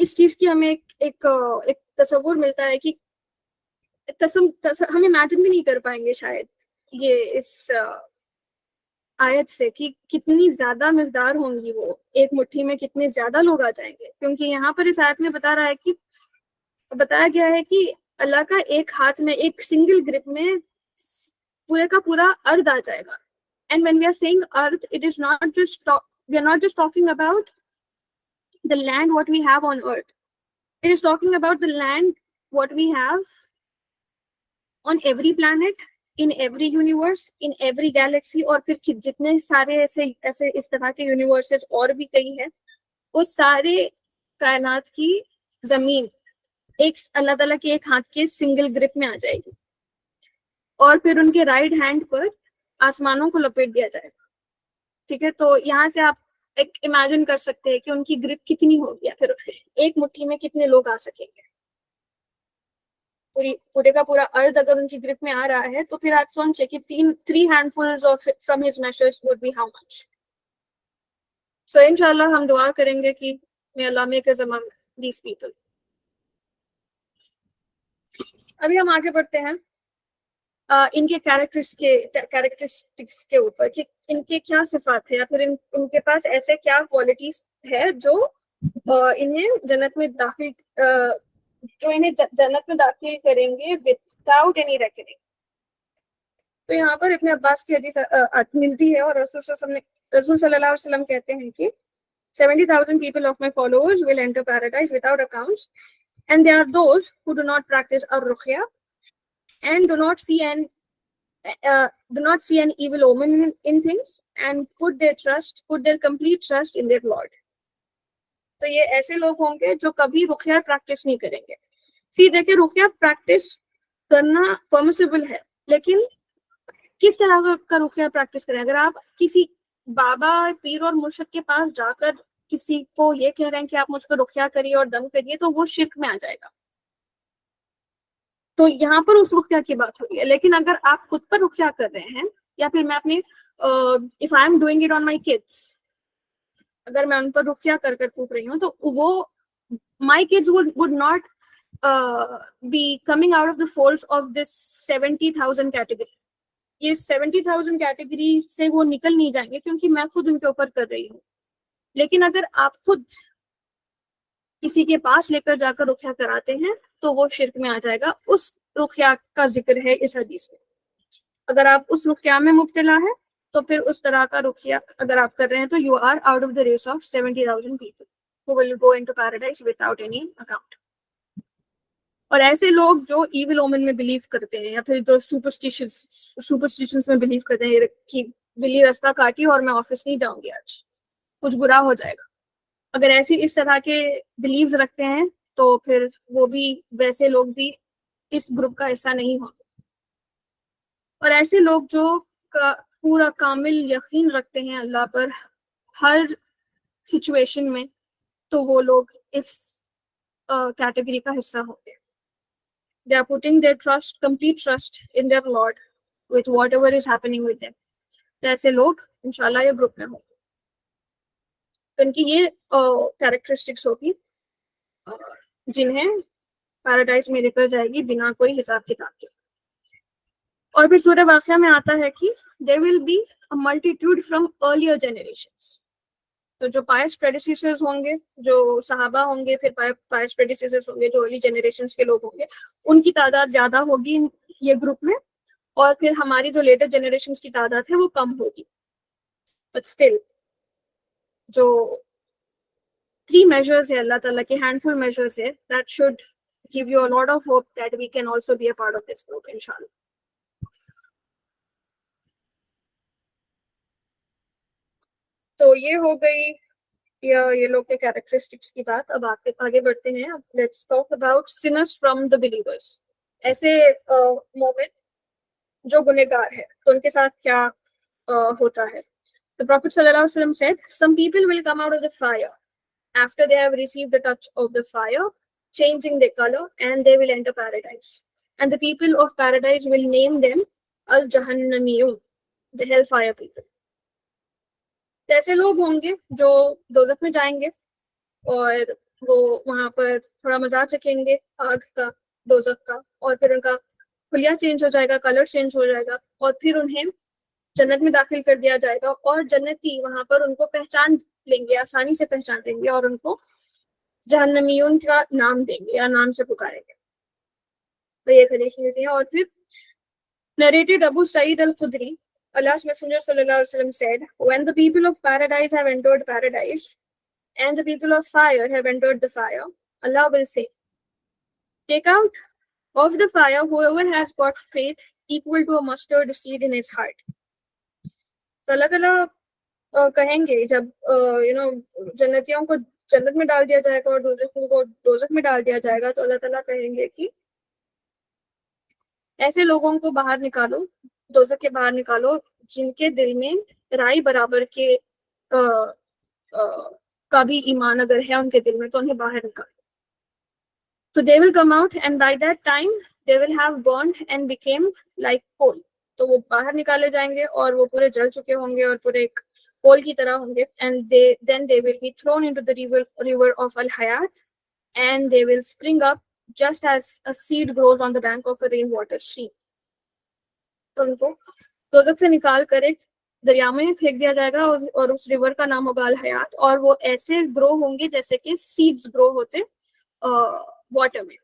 اس چیز کی ہمیں ایک تصور ملتا ہے کہ ہم imagine بھی نہیں کر پائیں گے شاید یہ اس آیت سے کہ کتنی زیادہ مقدار ہوں گی، وہ ایک مٹھی میں کتنے زیادہ لوگ آ جائیں گے. کیونکہ یہاں پر اس آیت میں بتایا گیا ہے کہ اللہ کا ایک ہاتھ میں ایک سنگل گرپ میں پورے کا پورا ارض آ جائے گا. And when we are saying earth, it is not just we are not just talking about the land what we have on earth. It is talking about the land what we have on every planet, in every universe, in every galaxy, اور پھر جتنے سارے ایسے اس طرح کے universes اور بھی کئی ہیں، وہ سارے کائنات کی زمین ایک اللہ تعالیٰ کے ایک ہاتھ کے سنگل گرپ میں آ جائے گی، اور پھر ان کے رائٹ ہینڈ پر آسمانوں کو لپیٹ دیا جائے گا. ٹھیک ہے، تو یہاں سے آپ ایک امیجن کر سکتے ہیں کہ ان کی گرپ کتنی ہوگی، یا پھر ایک مٹھی میں کتنے لوگ آ سکیں گے. پورے کا پورا ارض اگر ان کی گرپ میں آ رہا ہے تو پھر آپ سوچیں کہ 3 handfuls of from his measures would be how much. So انشاءاللہ ہم دعا کریں گے کہ may Allah make us among these people. ابھی ہم آگے بڑھتے ہیں ان کے کیریکٹرسٹکس کے اوپر کہ ان کے کیا صفات ہیں، یا پھر ان کے پاس ایسے کیا کوالٹیز ہے جو انہیں جنت میں داخل کریں گے وداؤٹ اینی ریکننگ. تو یہاں پر ابن عباس کی حدیث ملتی ہے، اور رسول صلی اللہ علیہ وسلم کہتے ہیں کہ 70,000 people of my followers will enter paradise without accounts, and there are those who do not practice ar-ruqya and do not see an evil omen in things and put their complete trust in their Lord. تو یہ ایسے لوگ ہوں گے جو کبھی Ruqaiya practice نہیں کریں گے. دیکھیں رقیہ پریکٹس کرنا پرمیسیبل ہے، لیکن کس طرح کا رقیہ پریکٹس کریں؟ اگر آپ کسی بابا پیر اور مرشد کے پاس جا کر کسی کو یہ کہہ رہے ہیں کہ آپ مجھ کو رقیہ کریے اور دم کریے، تو وہ شرک میں آ جائے گا. تو یہاں پر اس رقیہ کی بات ہو رہی ہے. لیکن اگر آپ خود پر رقیہ کر رہے ہیں، یا پھر میں اپنی if I am doing it on my kids، اگر میں ان پر رقیہ کر پھونک رہی ہوں، تو وہ my kids would not be coming out of the folds of this 70,000 category. یہ 70,000 کیٹیگری سے وہ نکل نہیں جائیں گے، کیونکہ میں خود ان کے اوپر کر رہی ہوں. لیکن اگر آپ خود کسی کے پاس لے کر جا کر رقیہ کراتے ہیں تو وہ شرک میں آ جائے گا. اس رقیہ کا ذکر ہے اس حدیث میں. اگر آپ اس رقیہ میں مبتلا ہے تو پھر اس طرح کا رقیہ اگر آپ کر رہے ہیں تو you are out of the race of 70,000 people who will go into paradise without any account. اور ایسے لوگ جو ایول اومن میں بلیو کرتے ہیں، یا پھر جو سپرسٹیشنز میں بلیو کرتے ہیں کہ بلی راستہ کاٹی اور میں آفس نہیں جاؤں گی، آج کچھ برا ہو جائے گا، اگر ایسی اس طرح کے بلیوز رکھتے ہیں تو پھر وہ بھی ویسے لوگ بھی اس گروپ کا حصہ نہیں ہوں گے. اور ایسے لوگ جو پورا کامل یقین رکھتے ہیں اللہ پر ہر سچویشن میں، تو وہ لوگ اس کیٹیگری کا حصہ ہوں گے. They are putting their complete trust in their Lord with whatever is happening with them. تو ایسے لوگ انشاءاللہ یہ گروپ میں ہوں گے. تو ان کی یہ کیریکٹرسٹکس ہوگی جنہیں پیراڈائز میں لے کر جائے گی بنا کوئی حساب کتاب کے. اور پھر سورہ واقعہ میں آتا ہے کہ there will be a multitude from earlier generations. تو جو پائس پریڈیسیسرز ہوں گے، جو صحابہ ہوں گے، پھر پائس پریڈیسیسرز ہوں گے جو ارلی جنریشنز کے لوگ ہوں گے، ان کی تعداد زیادہ ہوگی یہ گروپ میں، اور پھر ہماری جو لیٹر جنریشنز کی تعداد ہے وہ کم ہوگی. بٹ اسٹل جو 3 measures ہے اللہ تعالیٰ کے ہینڈفل میجرز ہے، that should give you a lot of hope that we can also be a part of this group inshallah. تو یہ ہو گئی یہ لوگ کے کیریکٹرسٹکس کی بات. اب آگے بڑھتے ہیں. Let's talk about sinners from the believers. ایسے مومن جو گنہگار ہے تو ان کے ساتھ کیا ہوتا ہے. The Prophet صلی اللہ علیہ وسلم said, some people will come out of the fire after they have received the touch of the fire, changing their color, and they will enter paradise. And the people of paradise will name them al-Jahannamiyun, the hellfire people. ایسے لوگ ہوں گے جو دوزخ میں جائیں گے اور وہ وہاں پر تھوڑا مزہ چکھیں گے آگ کا، دوزخ کا، اور پھر ان کا خلیہ چینج ہو جائے گا، کلر چینج ہو جائے گا، اور پھر انہیں جنت میں داخل کر دیا جائے گا، اور جنتی وہاں پر ان کو پہچان لیں گے، آسانی سے پہچان لیں گے، اور ان کو جہنمیون کا نام دیں گے یا نام سے پکاریں گے. تو یہ حدیث میں ہے. اور پھر narrated Abu Sa'id al-Khudri, Allah's Messenger sallallahu alaihi wasallam said, when the people of paradise have entered paradise and the people of fire have entered the fire, Allah will say, take out of the fire whoever has got faith equal to a mustard seed in his heart. تو اللہ تعالیٰ کہیں گے جب جنتیوں کو جنت میں ڈال دیا جائے گا اور دوزخیوں کو دوزخ میں ڈال دیا جائے گا، تو اللہ تعالیٰ کہیں گے کہ ایسے لوگوں کو باہر نکالو، دوزخ کے باہر نکالو، جن کے دل میں رائی برابر کے کا بھی ایمان اگر ہے ان کے دل میں، تو انہیں باہر نکالو. تو they will come out and by that time they will have burned and became like coal. تو وہ باہر نکالے جائیں گے اور وہ پورے جل چکے ہوں گے اور پورے ایک کول کی طرح ہوں گے. And then they will be thrown into the river of al-hayat and they will spring up just as a seed grows on the bank of a rainwater stream. تو ان کو دوزخ سے نکال کر ایک دریا میں پھینک دیا جائے گا اور اس ریور کا نام ہوگا الحیات، اور وہ ایسے گرو ہوں گے جیسے کہ سیڈز گرو ہوتے واٹر میں.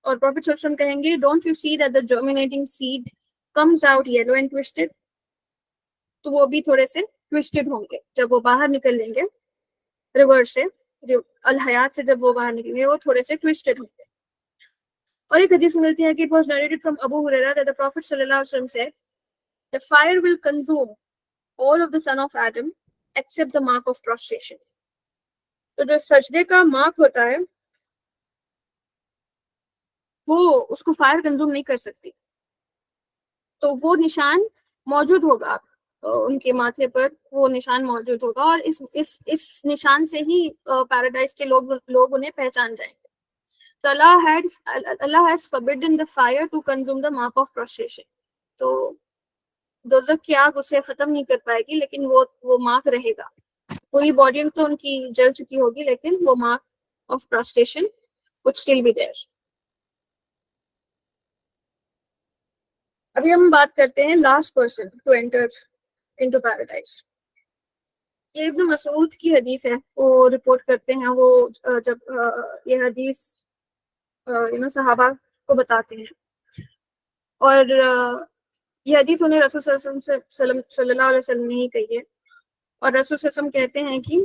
اور پروفیٹ صلی اللہ علیہ وسلم کہیں گے don't you see that the germinating seed comes out yellow and twisted. تو وہ بھی تھوڑے سے ٹوسٹڈ ہوں گے جب وہ باہر نکل لیں گے ریور سے، الحیات سے جب وہ باہر نکلیں گے وہ تھوڑے سے ٹوسٹڈ ہوں گے. اور ایک حدیث ملتی ہے کہ it was narrated from Abu Hurairah that the Prophet sallallahu alaihi wasallam said, the fire will consume all of the son of Adam except the mark of prostration. تو جو سجدے کا مارک ہوتا ہے وہ اس کو فائر کنزوم نہیں کر سکتی، تو وہ نشان موجود ہوگا ان کے ماتھے پر، وہ نشان موجود ہوگا، اور اس نشان سے ہی پیراڈائز کے لوگ انہیں پہچان جائیں گے. تو Allah has forbidden the fire to consume the mark of prostration. تو دوزخ کی آگ اسے ختم نہیں کر پائے گی، لیکن وہ مارک رہے گا. پوری باڈی تو ان کی جل چکی ہوگی لیکن وہ mark of prostration would still be there. ابھی ہم بات کرتے ہیں last person to enter into paradise. یہ ابن مسعود کی حدیث ہے، وہ رپورٹ کرتے ہیں، وہ جب یہ حدیث صحابہ کو بتاتے ہیں، اور یہ حدیث انہیں رسول صلی اللہ علیہ وسلم نے ہی کہی ہے. اور رسول صلی اللہ علیہ وسلم کہتے ہیں کہ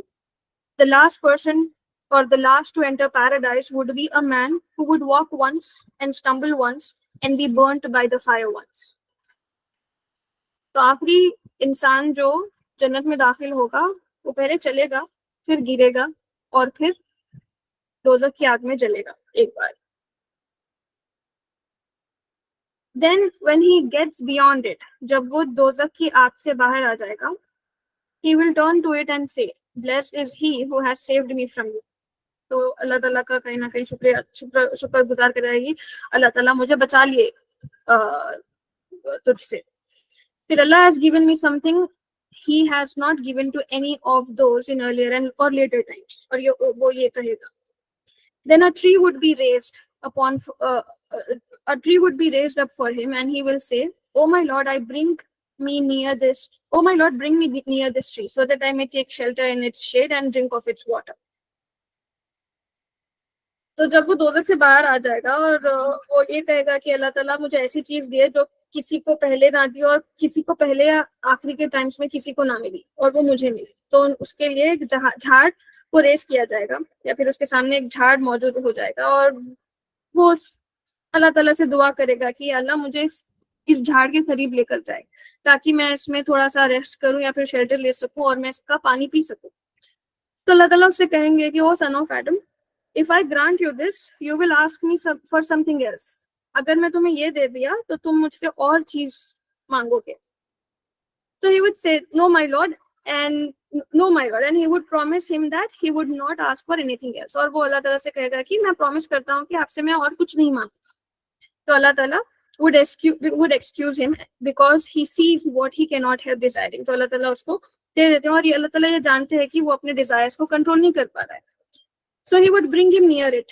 the last person or the last to enter paradise would be a man who would walk once and stumble once and be burnt by the fire once. تو آخری انسان جو جنت میں داخل ہوگا وہ پہلے چلے گا، پھر گرے گا، اور پھر دوزخ کی آگ میں جلے گا ایک بار. Then when he gets beyond it, جب وہ دوزخ کی آگ سے باہر آ جائے گا، he will turn to it and say, blessed is he who has saved me from you. تو اللہ تعالیٰ کا کہیں نہ کہیں شکر گزار کرائے گی، اللہ تعالیٰ مجھے بچا لیے تجھ سے. پھر اللہ has given me something he has not given to any of those in earlier and or later times. اور وہ یہ کہے گا. Then a tree would be raised upon a tree would be raised up for him and he will say, oh my Lord, bring me near this tree so that I may take shelter in its shade and drink of its water. تو جب وہ دوزخ سے باہر آ جائے گا اور وہ یہ کہے گا کہ اللہ تعالیٰ مجھے ایسی چیز دیے جو کسی کو پہلے نہ دی اور کسی کو پہلے آخری کے ٹائمز میں کسی کو نہ ملی، اور وہ مجھے ملی. تو اس کے لیے ایک جھاڑ کو ریس کیا جائے گا، یا پھر اس کے سامنے ایک جھاڑ موجود ہو جائے گا، اور وہ اللہ تعالیٰ سے دعا کرے گا کہ اللہ مجھے اس جھاڑ کے قریب لے کر جائے تاکہ میں اس میں تھوڑا سا ریسٹ کروں یا پھر شیلٹر لے سکوں اور میں اس کا پانی پی سکوں. تو اللہ تعالیٰ اس سے کہیں گے کہ O son of Adam, if I grant you this, you will ask me for something else. اگر میں تمہیں یہ دے دیا تو تم مجھ سے اور چیز مانگو گے. So he would say, no my lord, and he would promise him that he would not ask for anything else. اور وہ اللہ تعالیٰ سے کہے گا کہ میں پرومس کرتا ہوں کہ آپ سے میں اور کچھ نہیں مانگتا. تو اللہ تعالیٰ would excuse him because he sees what he cannot help desiring. تو اللہ تعالیٰ اس کو دے دیتے ہیں, اور یہ اللہ تعالیٰ یہ جانتے ہیں کہ وہ اپنے ڈیزائرز کو کنٹرول نہیں کر پا رہا ہے. So he would bring him near it.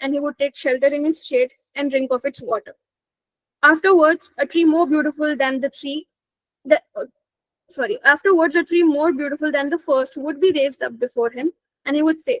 and he would take shelter in its shade and drink of its water. Afterwards, a tree more beautiful than the tree that afterwards a tree more beautiful than the first would be raised up before him, and he would say,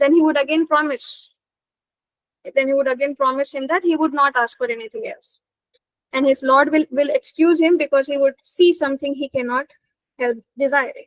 Then he would again promise him that he would not ask for anything else. And his Lord will excuse him because he would see something he cannot help desiring.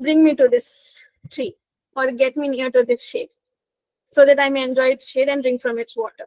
bring me to this tree or get me near to this shade so that I may enjoy its shade and drink from its water.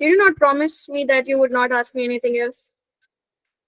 you did not promise me that you would not ask me anything else.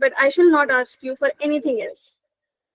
but I shall not ask you for anything else.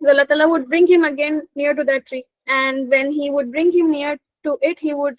Allah Ta'ala would bring him again near to that tree, and when he would bring him near to it, he would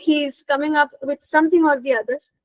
he is coming up with something or the other,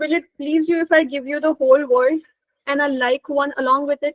Will it please you if I give you the whole world and a like one along with it?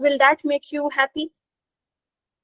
Will that make you happy?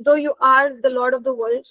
though you are the Lord of the worlds.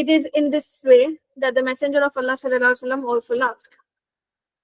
it is in this way that the messenger of Allah sallallahu alaihi wasallam also laughed.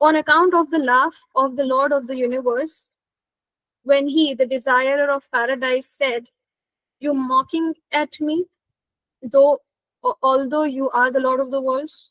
on account of the laugh of the Lord of the universe when he, the desirer of paradise, said, you mocking at me though although you are the Lord of the worlds.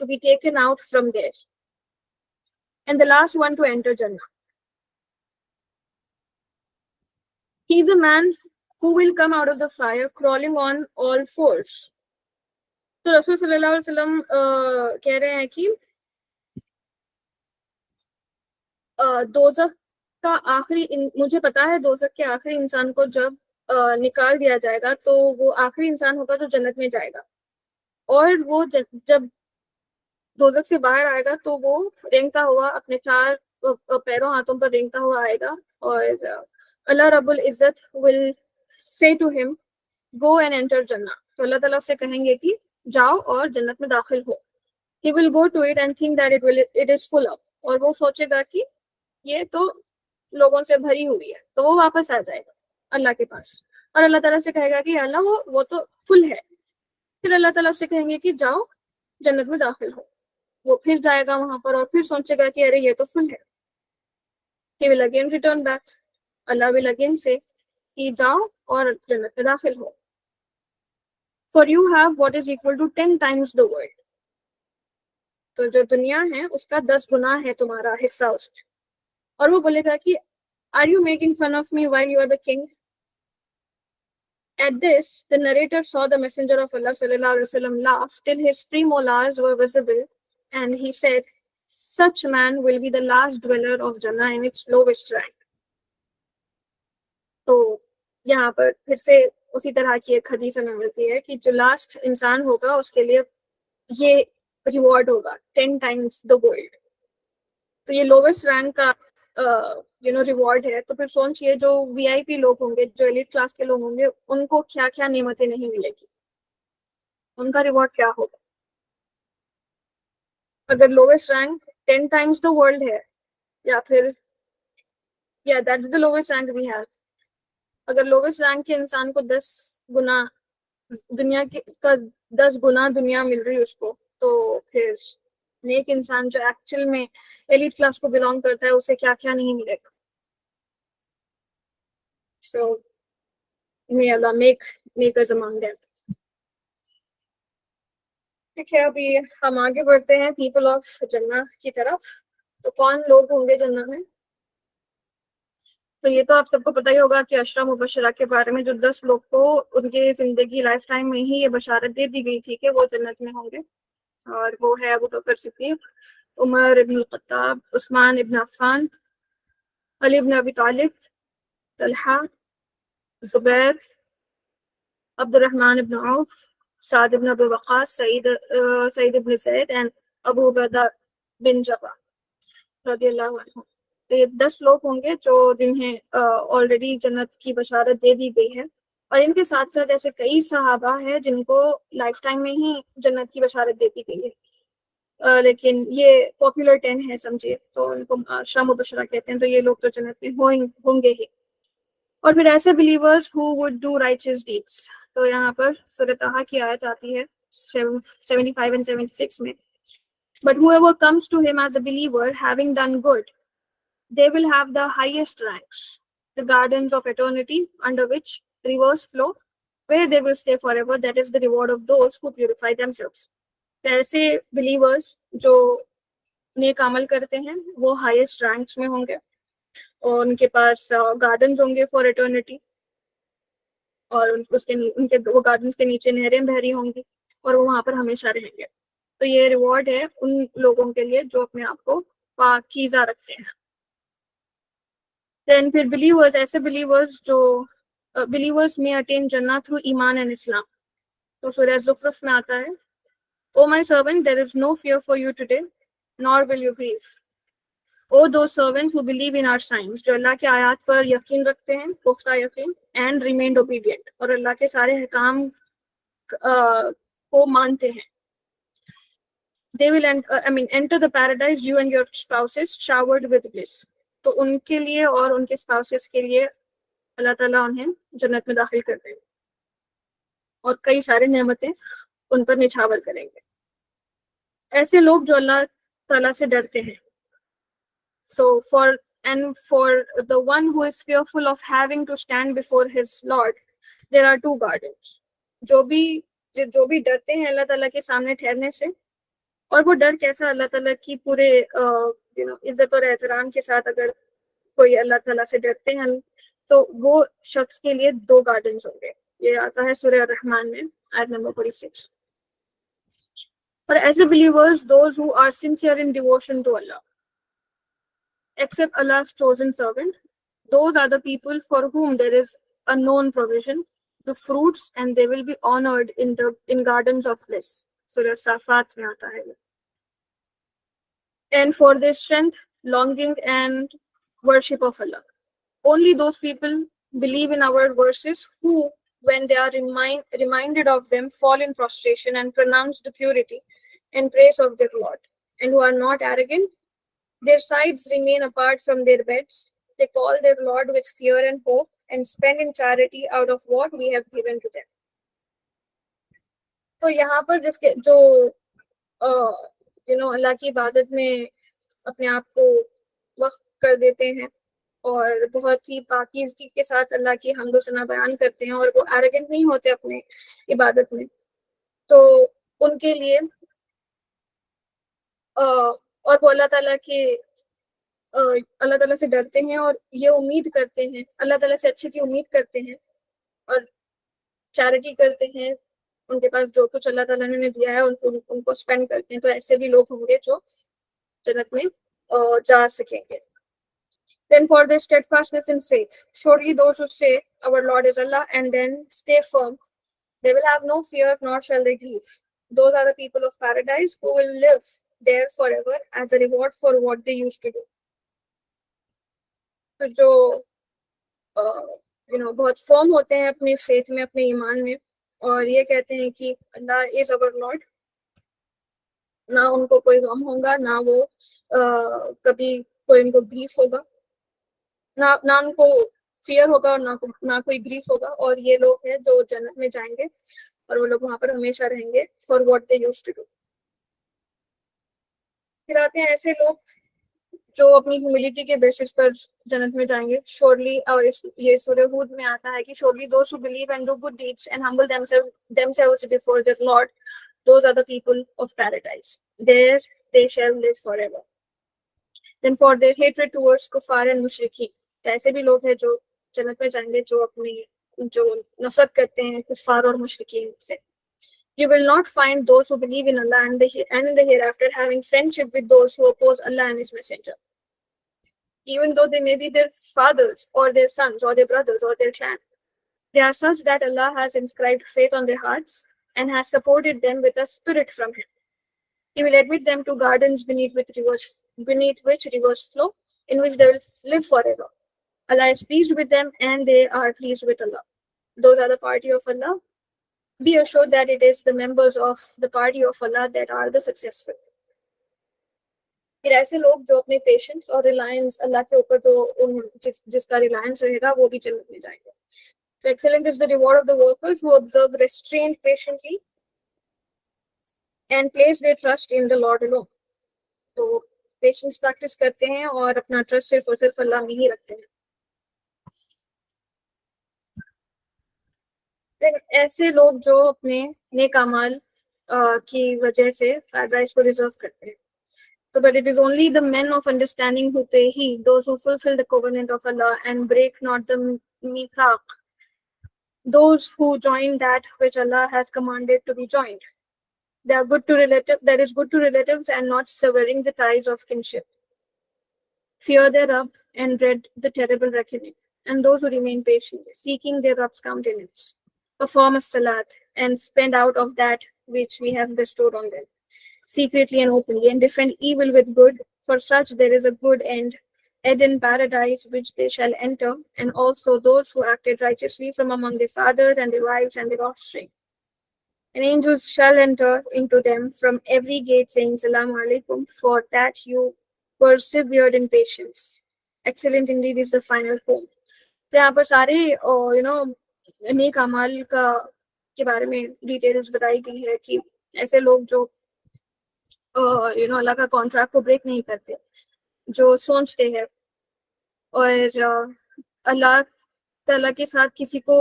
to be taken out from there and the last one to enter Jannah. He is a man who will come out of the fire crawling on all fours. تو رسول صلی اللہ علیہ وسلم کہہ رہے ہیں کہ دوزخ کا آخری مجھے پتا ہے دوزخ کے آخری انسان کو جب نکال دیا جائے گا تو وہ آخری انسان ہوگا جو جنت میں جائے گا، اور وہ جب دوزخ سے باہر آئے گا تو وہ رینگتا ہوا اپنے چار پیروں ہاتھوں پر رینگتا ہوا آئے گا، اور اللہ رب العزت ول say to him go and enter جنہ. تو اللہ تعالیٰ سے کہیں گے کہ جاؤ اور جنت میں داخل ہو. He will go to it and think that it is full up. اور وہ سوچے گا کہ یہ تو لوگوں سے بھری ہوئی ہے، تو وہ واپس آ جائے گا اللہ کے پاس، اور اللہ تعالیٰ سے کہے گا کہ اللہ وہ تو فل ہے. پھر اللہ تعالیٰ سے کہیں گے کہ جاؤ جنت میں داخل ہو. وہ پھر جائے گا وہاں پر اور پھر سوچے گا کہ ارے یہ تو فل ہے. He will again return back. Allah will again say کہ جاؤ اور جنت میں داخل ہو. For you have what is equal to 10 times the world. تو جو دنیا ہے اس کا 10 گنا ہے تمہارا حصہ اس میں. اور وہ بولے گا کہ are you making fun of me while you are the king? At this, the narrator saw the messenger of Allah sallallahu alaihi wasallam laugh till his premolars were visible, and he said, such man will be the last dweller of Jannah in its lowest rank. تو یہاں پر پھر سے اسی طرح کی ایک حدیث ہمیں ملتی ہے کہ جو لاسٹ انسان ہوگا اس کے لیے یہ ریوارڈ ہوگا 10 times the world. تو یہ لوویسٹ رینک کا ریوارڈ ہے. تو پھر سوچئے جو وی آئی پی لوگ ہوں گے، جو ایلیٹ کلاس کے لوگ ہوں گے، ان کو کیا کیا نعمتیں نہیں ملے گی، ان کا ریوارڈ کیا ہوگا. اگر lowest rank 10 times the world ہے، یا پھر that's the lowest rank we have. اگر لوویسٹ رینک کے انسان کو 10 گنا دنیا کا 10 گنا دنیا مل رہی اس کو، تو پھر نیک انسان جو ایکچوئل میں ایلیٹ کلاس کو بلانگ کرتا ہے اسے کیا کیا نہیں ملے گا. So may Allah make us among them. ٹھیک ہے، ابھی ہم آگے بڑھتے ہیں پیپل آف جنہ کی طرف. تو کون لوگ ہوں گے جنہ میں؟ تو یہ تو آپ سب کو پتہ ہی ہوگا کہ عشرہ مبشرہ کے بارے میں جو 10 لوگ کو ان کے زندگی لائف ٹائم میں ہی یہ بشارت دے دی گئی تھی کہ وہ جنت میں ہوں گے، اور وہ ہے ابو بکر صدیق، عمر ابن الخطاب، عثمان ابن عفان، علی ابن ابی طالب، طلحہ، زبیر، عبد الرحمن ابن عوف، سعد ابن ابی وقاص، سعید ابن زید اینڈ ابو عبیدہ بن جرح رضی اللہ عنہ. تو یہ 10 لوگ ہوں گے جو جنہیں آلریڈی جنت کی بشارت دے دی گئی ہے، اور ان کے ساتھ ساتھ ایسے کئی صحابہ ہیں جن کو لائف ٹائم میں ہی جنت کی بشارت دے دی گئی ہے، لیکن یہ پاپولر 10 ہے سمجھیے، تو ان کو عشرہ مبشرہ کہتے ہیں. تو یہ لوگ تو جنت میں ہوں گے ہی. اور پھر ایسے believers who would do righteous deeds. تو یہاں پر سورۃ طٰہٰ کی آیت آتی ہے 75 and 76 میں. But whoever comes to him as a believer having done good, they will have the highest ranks, the gardens of eternity under which rivers flow, where they will stay forever. That is the reward of those who purify themselves. ایسے believers جو نیک عمل کرتے ہیں وہ highest ranks میں ہوں گے، اور ان کے پاس گارڈنز ہوں گے فار ایٹرنیٹی، اور ان کے وہ گارڈنز کے نیچے نہریں بہہ رہی ہوں گی، اور وہ وہاں پر ہمیشہ رہیں گے. تو یہ ریوارڈ ہے ان لوگوں کے لیے جو اپنے آپ کو پاکیزہ رکھتے ہیں. دین پھر بلیورز، ایسے بلیورز جو بلیورز میں اٹین جنہ تھرو ایمان اینڈ اسلام. تو سورہ زخرف میں آتا ہے O my servant, there is no fear for you today, nor will you grieve. O those servants who believe in our signs, جو اللہ کے آیات پر یقین رکھتے ہیں، پختہ یقین، and remained obedient، اور اللہ کے سارے احکام کو مانتے ہیں. They will enter the paradise, you and your spouses showered with bliss. تو ان کے لیے اور ان کے spouses کے لیے اللہ تعالیٰ انہیں جنت میں داخل کر دیں گے، اور کئی سارے نعمتیں ان پر نچھاور کریں گے. ایسے لوگ جو اللہ تعالیٰ سے ڈرتے ہیں. So for the one who is fearful of having to stand before his Lord, there are 2 gardens. جو بھی ڈرتے ہیں اللہ تعالیٰ کے سامنے ٹھہرنے سے، اور وہ ڈر کیسا، اللہ تعالیٰ کی پورے عزت اور احترام کے ساتھ اگر کوئی اللہ تعالیٰ سے ڈرتے ہیں تو وہ شخص کے لیے 2 گارڈنز ہوں گے. یہ آتا ہے سورہ الرحمن میں آیت number 46. For as a believers, those who are sincere in devotion to Allah, except Allah's chosen servant, those are the people for whom there is a known provision, the fruits, and they will be honored in gardens of bliss. Surah Safat mein aata hai. And for their strength, longing, and worship of Allah. Only those people believe in our verses who, when they are reminded of them, fall in prostration and pronounce the purity and praise of their Lord, and who are not arrogant. Their sides remain apart from their beds. They call their Lord with fear and hope and spend in charity out of what we have given to them. تو یہاں پر جس کے جو اللہ کی عبادت میں اپنے آپ کو وقف کر دیتے ہیں اور بہت ہی پاکیزگی کے ساتھ اللہ کی حمد و ثنا بیان کرتے ہیں اور وہ ایروگنٹ نہیں ہوتے اپنے عبادت میں، تو ان کے لیے اور وہ اللہ تعالیٰ سے ڈرتے ہیں اور یہ امید کرتے ہیں، اللہ تعالیٰ سے اچھے کی امید کرتے ہیں اور چیریٹی کرتے ہیں، ان کے پاس جو کچھ اللہ تعالیٰ نے دیا ہے ان کو اسپینڈ کرتے ہیں، تو ایسے بھی لوگ ہوں گے جو جنت میں جا سکیں گے. Then for their steadfastness in faith, surely those who say, our Lord is Allah, and then stay firm, they will have no fear, nor shall they grieve. Those are the people of paradise who will live there forever as a reward for what they used to do. تو جو بہت فرم ہوتے ہیں اپنی faith میں، اپنے ایمان میں، اور یہ کہتے ہیں کہ اللہ از our Lord، نہ ان کو کوئی غم ہوگا، نہ وہ کبھی کوئی ان کو گریف ہوگا، نہ ان کو فیئر ہوگا اور نہ کوئی گریف ہوگا، اور یہ لوگ ہیں جو جنت میں جائیں گے اور وہ لوگ وہاں پر ہمیشہ رہیں گے for what they used to do. پھر آتے ہیں ایسے لوگ جو اپنی ہیوملٹی کے بیسس پر جنت میں جائیں گے. شورلی، اور یہ سورہ ہود میں آتا ہے کہ surely those who believe and do good deeds and humble themselves before their Lord, those are the people of paradise. There they shall live forever. Then for their hatred towards kuffar and mushrikeen, ایسے بھی لوگ ہیں جو جنت میں جائیں گے جو نفرت کرتے ہیں کفار اور مشرکین سے. You will not find those who believe in Allah and in the hereafter having friendship with those who oppose Allah and His Messenger, even though they may be their fathers or their sons or their brothers or their clan. They are such that Allah has inscribed faith on their hearts and has supported them with a spirit from Him. He will admit them to gardens beneath which rivers flow, in which they will live forever. Allah is pleased with them and they are pleased with Allah. Those are the party of Allah. Be assured that it is the members of the party of Allah that are the successful. پھر ایسے لوگ جو اپنے patience اور Reliance اللہ کے اوپر جس کا ریلائنس رہے گا وہ بھی جنت میں جائیں گے. So excellent is the reward of the workers who observe restraint patiently and place their trust in the Lord alone. تو پیشنس پریکٹس کرتے ہیں اور اپنا ٹرسٹ صرف اور صرف اللہ میں ہی رکھتے ہیں. ایسے لوگ جو اپنے نیک اعمال کی وجہ سے پیراڈائز کو ریزرو کرتے ہیں. So but it is only the men of understanding who pay heed, those who fulfill the covenant of Allah and break not the mithaq, those who join that which Allah has commanded to be joined. That is good to relatives and not severing the ties of kinship. Fear their Rabb and dread the terrible reckoning. And those who remain patient, seeking their Rabb's countenance, perform a salat and spend out of that which we have bestowed on them, secretly and openly, and defend evil with good. For such there is a good end, Eden paradise, which they shall enter, and also those who acted righteously from among their fathers and their wives and their offspring. And angels shall enter into them from every gate, saying, Salaam alaikum, for that you persevered in patience. Excellent indeed is the final home. تو یہاں پر سارے نیک اعمال کے بارے میں details بتائی گئی ہے کہ ایسے لوگ جو اللہ کا کانٹریکٹ کو بریک نہیں کرتے، جو سوچتے ہیں اور اللہ تعالیٰ کے ساتھ کسی کو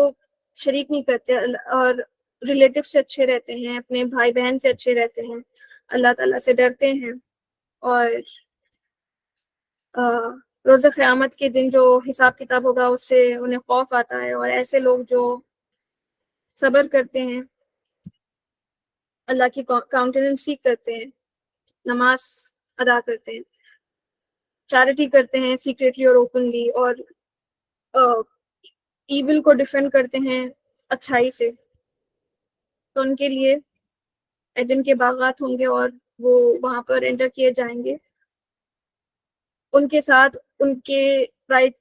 شریک نہیں کرتے، اور ریلیٹیو سے اچھے رہتے ہیں، اپنے بھائی بہن سے اچھے رہتے ہیں، اللہ تعالیٰ سے ڈرتے ہیں، اور روز قیامت کے دن جو حساب کتاب ہوگا اس سے انہیں خوف آتا ہے، اور ایسے لوگ جو صبر کرتے ہیں، اللہ کی کاؤنٹیننس سیکھ کرتے ہیں، نماز ادا کرتے ہیں، چیریٹی کرتے ہیں سیکریٹلی اور اوپنلی، اور ایول کو ڈیفینڈ کرتے ہیں اچھائی سے، تو ان کے لیے ایڈن کے باغات ہوں گے اور وہ وہاں پر انٹر کیے جائیں گے. ان کے ساتھ ان کے رائٹ،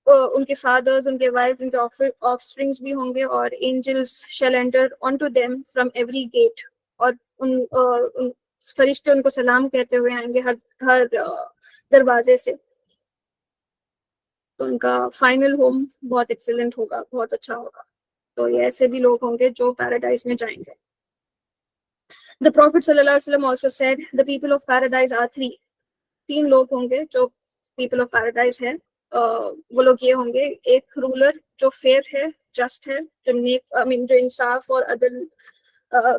ان کے فادرز، ان کے وائف، ان کے آف اسپرنگس بھی ہوں گے، اور angels shall enter on to them from every gate, اور ان فرشتے ان کو سلام کہتے ہوئے آئیں گے ہر دروازے سے. تو ان کا فائنل ہوم بہت ایکسیلنٹ ہوگا، بہت اچھا ہوگا. تو یہ ایسے بھی لوگ ہوں گے جو پیراڈائز میں جائیں گے. The Prophet صلی اللہ علیہ وسلم also said the people of paradise are three. 3 لوگ ہوں گے جو پیپل آف پیراڈائز ہے. وہ لوگ یہ ہوں گے: ایک رولر جو فیئر ہے، جسٹ ہے، جو نیک جو انصاف اور عدل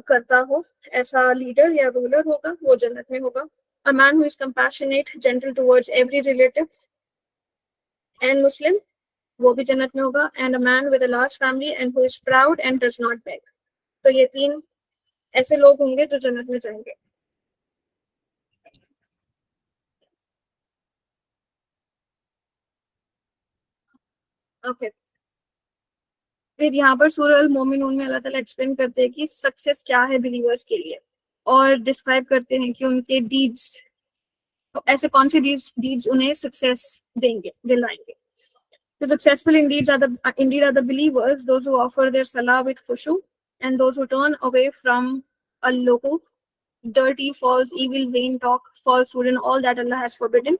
کرتا ہو، ایسا لیڈر یا رولر ہوگا، وہ جنت میں ہوگا. A man who is compassionate, gentle towards every relative and Muslim، وہ بھی جنت میں ہوگا. And a man with a large family and who is proud and does not beg. تو یہ 3 ایسے لوگ ہوں گے جو جنت میں جائیں گے. اوکے، پھر یہاں پر سورہ المومنون میں اللہ تعالیٰ ایکسپلین کرتے ہیں کہ سکسیس کیا ہے بلیورز کے لیے، اور ڈسکرائب کرتے ہیں کہ ان کے ڈیڈس، ایسے کون سے ڈیڈس انہیں سکسیس دیں گے، دلائیں گے. The successful indeed are the believers, those who offer their salah with khushu, and those who turn away from al-logu, dirty, false, evil, vain talk, falsehood, and all that Allah has forbidden.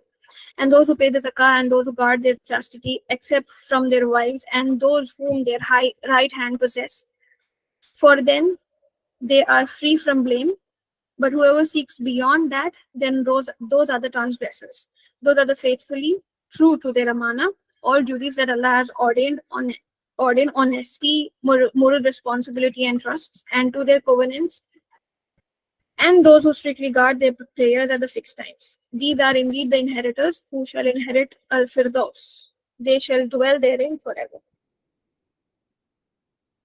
And those who pay the zakah, and those who guard their chastity, except from their wives, and those whom their right hand possess. For them, they are free from blame. But whoever seeks beyond that, then those are the transgressors. Those are the faithfully true to their amana, all duties that Allah has ordained honesty, moral responsibility, and trusts, and to their covenants, and those who strictly guard their prayers at the fixed times. These are indeed the inheritors who shall inherit al-Firdaus. They shall dwell therein forever.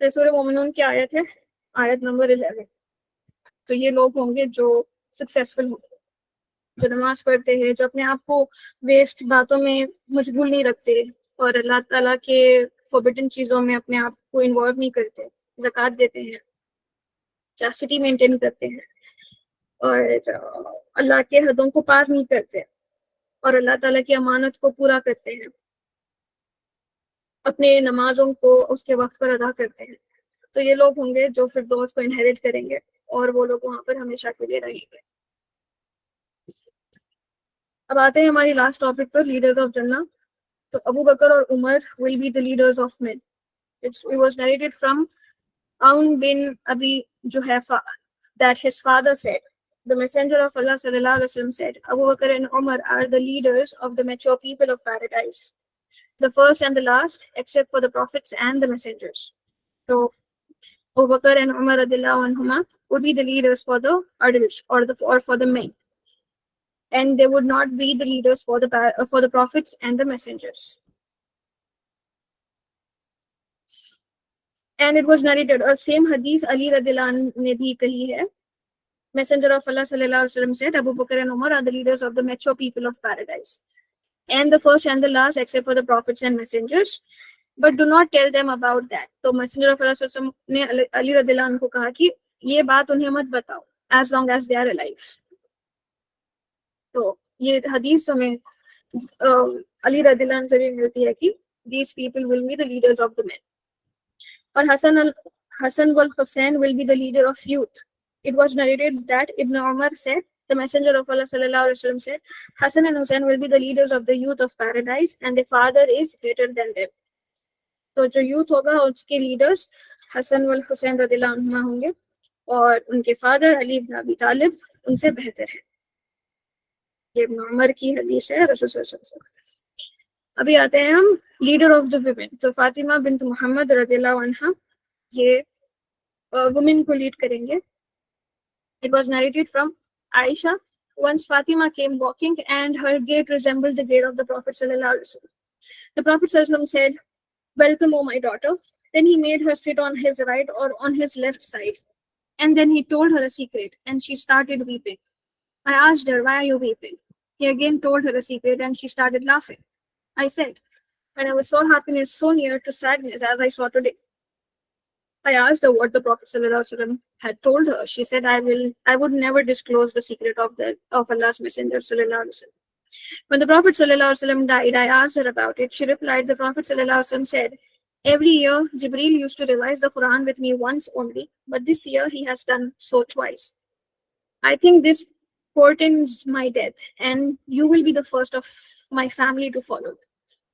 سورہ مومنون کی آیت ہے، آیت number 11. تو یہ لوگ ہوں گے جو سکسیسفل ہوں گے، جو نماز پڑھتے ہیں، جو اپنے آپ کو ویسٹ باتوں میں مشغول نہیں رکھتے، اور اللہ تعالیٰ کے فوربڈن چیزوں میں اپنے آپ کو انوالو نہیں کرتے، زکوٰۃ دیتے ہیں، چاسٹی مینٹین کرتے ہیں، اور اللہ کے حدوں کو پار نہیں کرتے، اور اللہ تعالیٰ کی امانت کو پورا کرتے ہیں، اپنے نمازوں کو اس کے وقت پر ادا کرتے ہیں. تو یہ لوگ ہوں گے جو فردوس کو انہیریٹ کریں گے، اور وہ لوگ وہاں پر ہمیشہ کے لیے رہیں گے. اب آتے ہیں ہماری last topic per, leaders of جنہ. تو ابو بکر اور عمر will be the leaders of men. It was narrated from Aun bin Abi Juhayfa that his father said, the messenger of Allah sallallahu alaihi wasallam said, Abu Bakr and Umar are the leaders of the mature people of paradise, the first and the last, except for the prophets and the messengers. So Abu Bakr and Umar radhiyallahu anhuma would be the leaders for the adults, or for the men, and they would not be the leaders for the prophets and the messengers. And it was narrated, or same hadith Ali radhiyallahu anhu ne bhi kahi hai. Messenger of Allah sallallahu alaihi wasallam said, Abu Bakr and Umar are the leaders of the mature people of paradise, and the first and the last, except for the prophets and messengers. But do not tell them about that. تو Messenger of Allah sallallahu alaihi wasallam نے علی رضی اللہ عنہ کو کہا کہ یہ بات انہیں مت بتاؤ as long as they are alive. تو یہ حدیث ہمیں علی رضی اللہ عنہ سے بھی ملتی ہے کہ these people will be the leaders of the men. اور Hassan wal Hussein will be the leader of youth. It was narrated that Ibn Umar said, the messenger of Allah sallallahu alaihi wasallam said, Hassan and Hussein will be the leaders of the youth of paradise, and their father is greater than them. تو جو youth ہوگا اس کے leaders حسن والحسین رضی اللہ عنہما ہوں گے، اور ان کے فادر علی بن ابی طالب ان سے بہتر ہے. یہ ابن عمر کی حدیث ہے رسول صلی اللہ علیہ وسلم. ابھی آتے ہیں ہم لیڈر آف دا ویمن. تو فاطمہ بنت محمد رضی اللہ عنہا یہ وومن کو لیڈ کریں گے. It was narrated from Aisha Once Fatima came walking, and her gait resembled the gait of the Prophet sallallahu alaihi wasallam. The Prophet sallallahu alaihi wasallam said, "Welcome, O my daughter." Then he made her sit on his right or on his left side, and then he told her a secret, and she started weeping. I asked her, "Why are you weeping?" He again told her a secret, and she started laughing. I said, "When I was so happiness so near to sadness as I saw today." I asked her what the Prophet ﷺ had told her. She said, I would never disclose the secret of Allah's Messenger ﷺ. When the Prophet ﷺ died, I asked her about it. She replied, the Prophet ﷺ said, every year Jibreel used to revise the Quran with me once only, but this year he has done so twice. I think this portends my death, and you will be the first of my family to follow.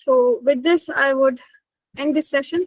So with this I would end this session.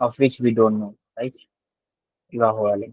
of which we don't know, right? Allahu alam.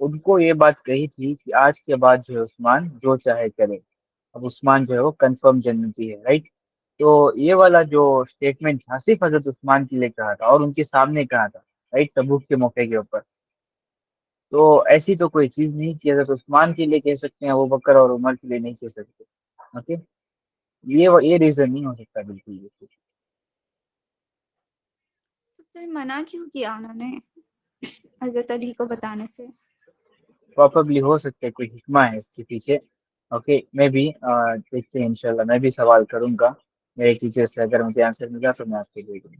ان کو یہ بات کہی تھی کہ آج کے بعد جو ہے عثمان جو چاہے کرے. اب عثمان جو ہے وہ کنفرم جنتی ہے، رائٹ. تو یہ والا جو اسٹیٹمنٹ تھا صرف حضرت عثمان کے لیے کہا تھا اور ان کے سامنے کہا تھا، رائٹ، تبوک کے موقع کے اوپر. تو ایسی تو کوئی چیز نہیں کہ حضرت عثمان کے لیے کہہ سکتے ہیں، ابوبکر اور عمر کے لیے نہیں کہہ سکتے. اوکے، یہ ریزن نہیں ہو سکتا بالکل بھی. تو پھر منع کیوں کیا انہوں نے حضرت علی کو بتانے سے؟ پراپرلی ہو سکتا ہے کوئی حکمہ ہے اس کے پیچھے. اوکے، میں بھی دیکھتے ہیں انشاءاللہ. میں بھی سوال کروں گا میرے ٹیچر سے، اگر مجھے آنسر ملا تو میں آپ کے لیے دوں.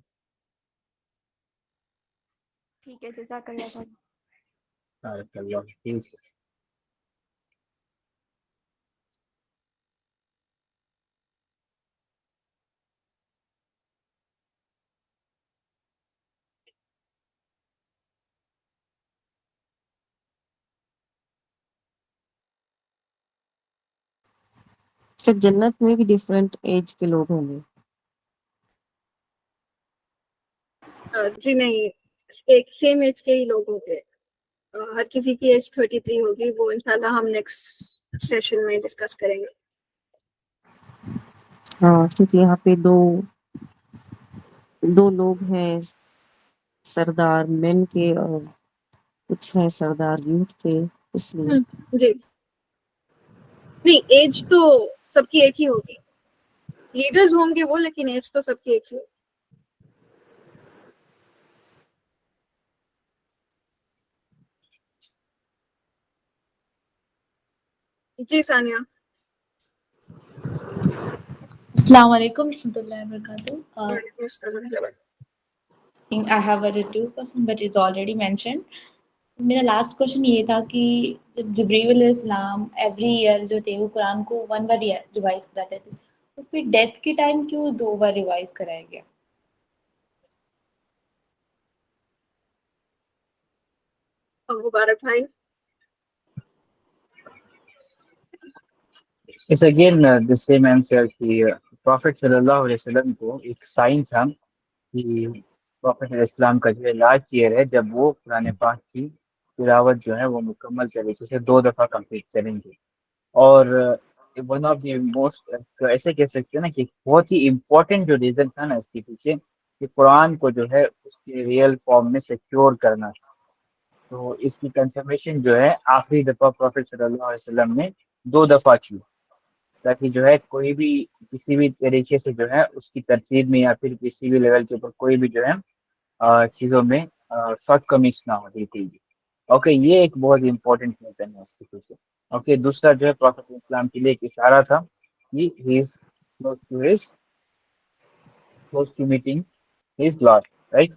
ٹھیک ہے، جزاک اللہ خیر. بارک اللہ فیک. پھر جنت میں بھی ڈفرینٹ ایج کے لوگ ہوں گے. جی نہیں، ایک سیم ایج کے ہی لوگ ہوں گے. ہر کسی کی ایج 33 ہوگی، وہ انشاءاللہ ہم نیکسٹ سیشن میں ڈسکس کریں گے. ہاں، کیونکہ یہاں پہ دو لوگ ہیں سردار مین کے اور کچھ ہیں سردار یوتھ کے، اس لیے. جی نہیں، ایج تو سب کی ایک ہی ہوگی. لیڈرز ہوں گے وہ، لیکن ایج تو سب کی ایک ہی ہوگی. جی ثانیہ. السلام علیکم ورحمۃ اللہ وبرکاتہ. وعلیکم السلام. I have a review question but it's already mentioned. میرا لاسٹ کوشچن یہ تھا کہ جب جبریل علیہ السلام ایوری ایئر جو تھے وہ قرآن کو 1 بار ریوائز کراتے تھے، تو پھر ڈیتھ کے ٹائم کیوں 2 بار ریوائز کرایا گیا؟ مبارک بھائی. It's again the same answer کہ پروفیٹ صلی اللہ علیہ وسلم کو ایک سائن تھا کہ پروفیٹ علیہ السلام کا جو ہے لاسٹ ایئر ہے جب وہ قرآن پاک کی تلاوت جو ہے وہ مکمل طریقے سے 2 دفعہ کمپلیٹ کریں گے. اور ون آف دی موسٹ، ایسے کہہ سکتے ہیں نا کہ بہت ہی امپورٹنٹ جو ریزن تھا نا اس کے پیچھے، کہ قرآن کو جو ہے اس کے ریئل فارم میں سیکیور کرنا تھا. تو اس کی کنفرمیشن جو ہے آخری دفعہ پروفیٹ صلی اللہ علیہ وسلم نے 2 دفعہ کی، تاکہ جو ہے کوئی بھی کسی بھی طریقے سے جو ہے اس کی ترتیب میں یا پھر کسی بھی لیول کے اوپر کوئی بھی جو ہے چیزوں میں شارٹ کمنگس نہ ہو بالکل بھی. اوکے، یہ ایک بہت امپورٹنٹ ریزن ہے اس کے پیچھے. اوکے، دوسرا جو ہے پروفیٹ اسلام کے لیے ایک اشارہ تھا کہ he is close to meeting his Lord, right?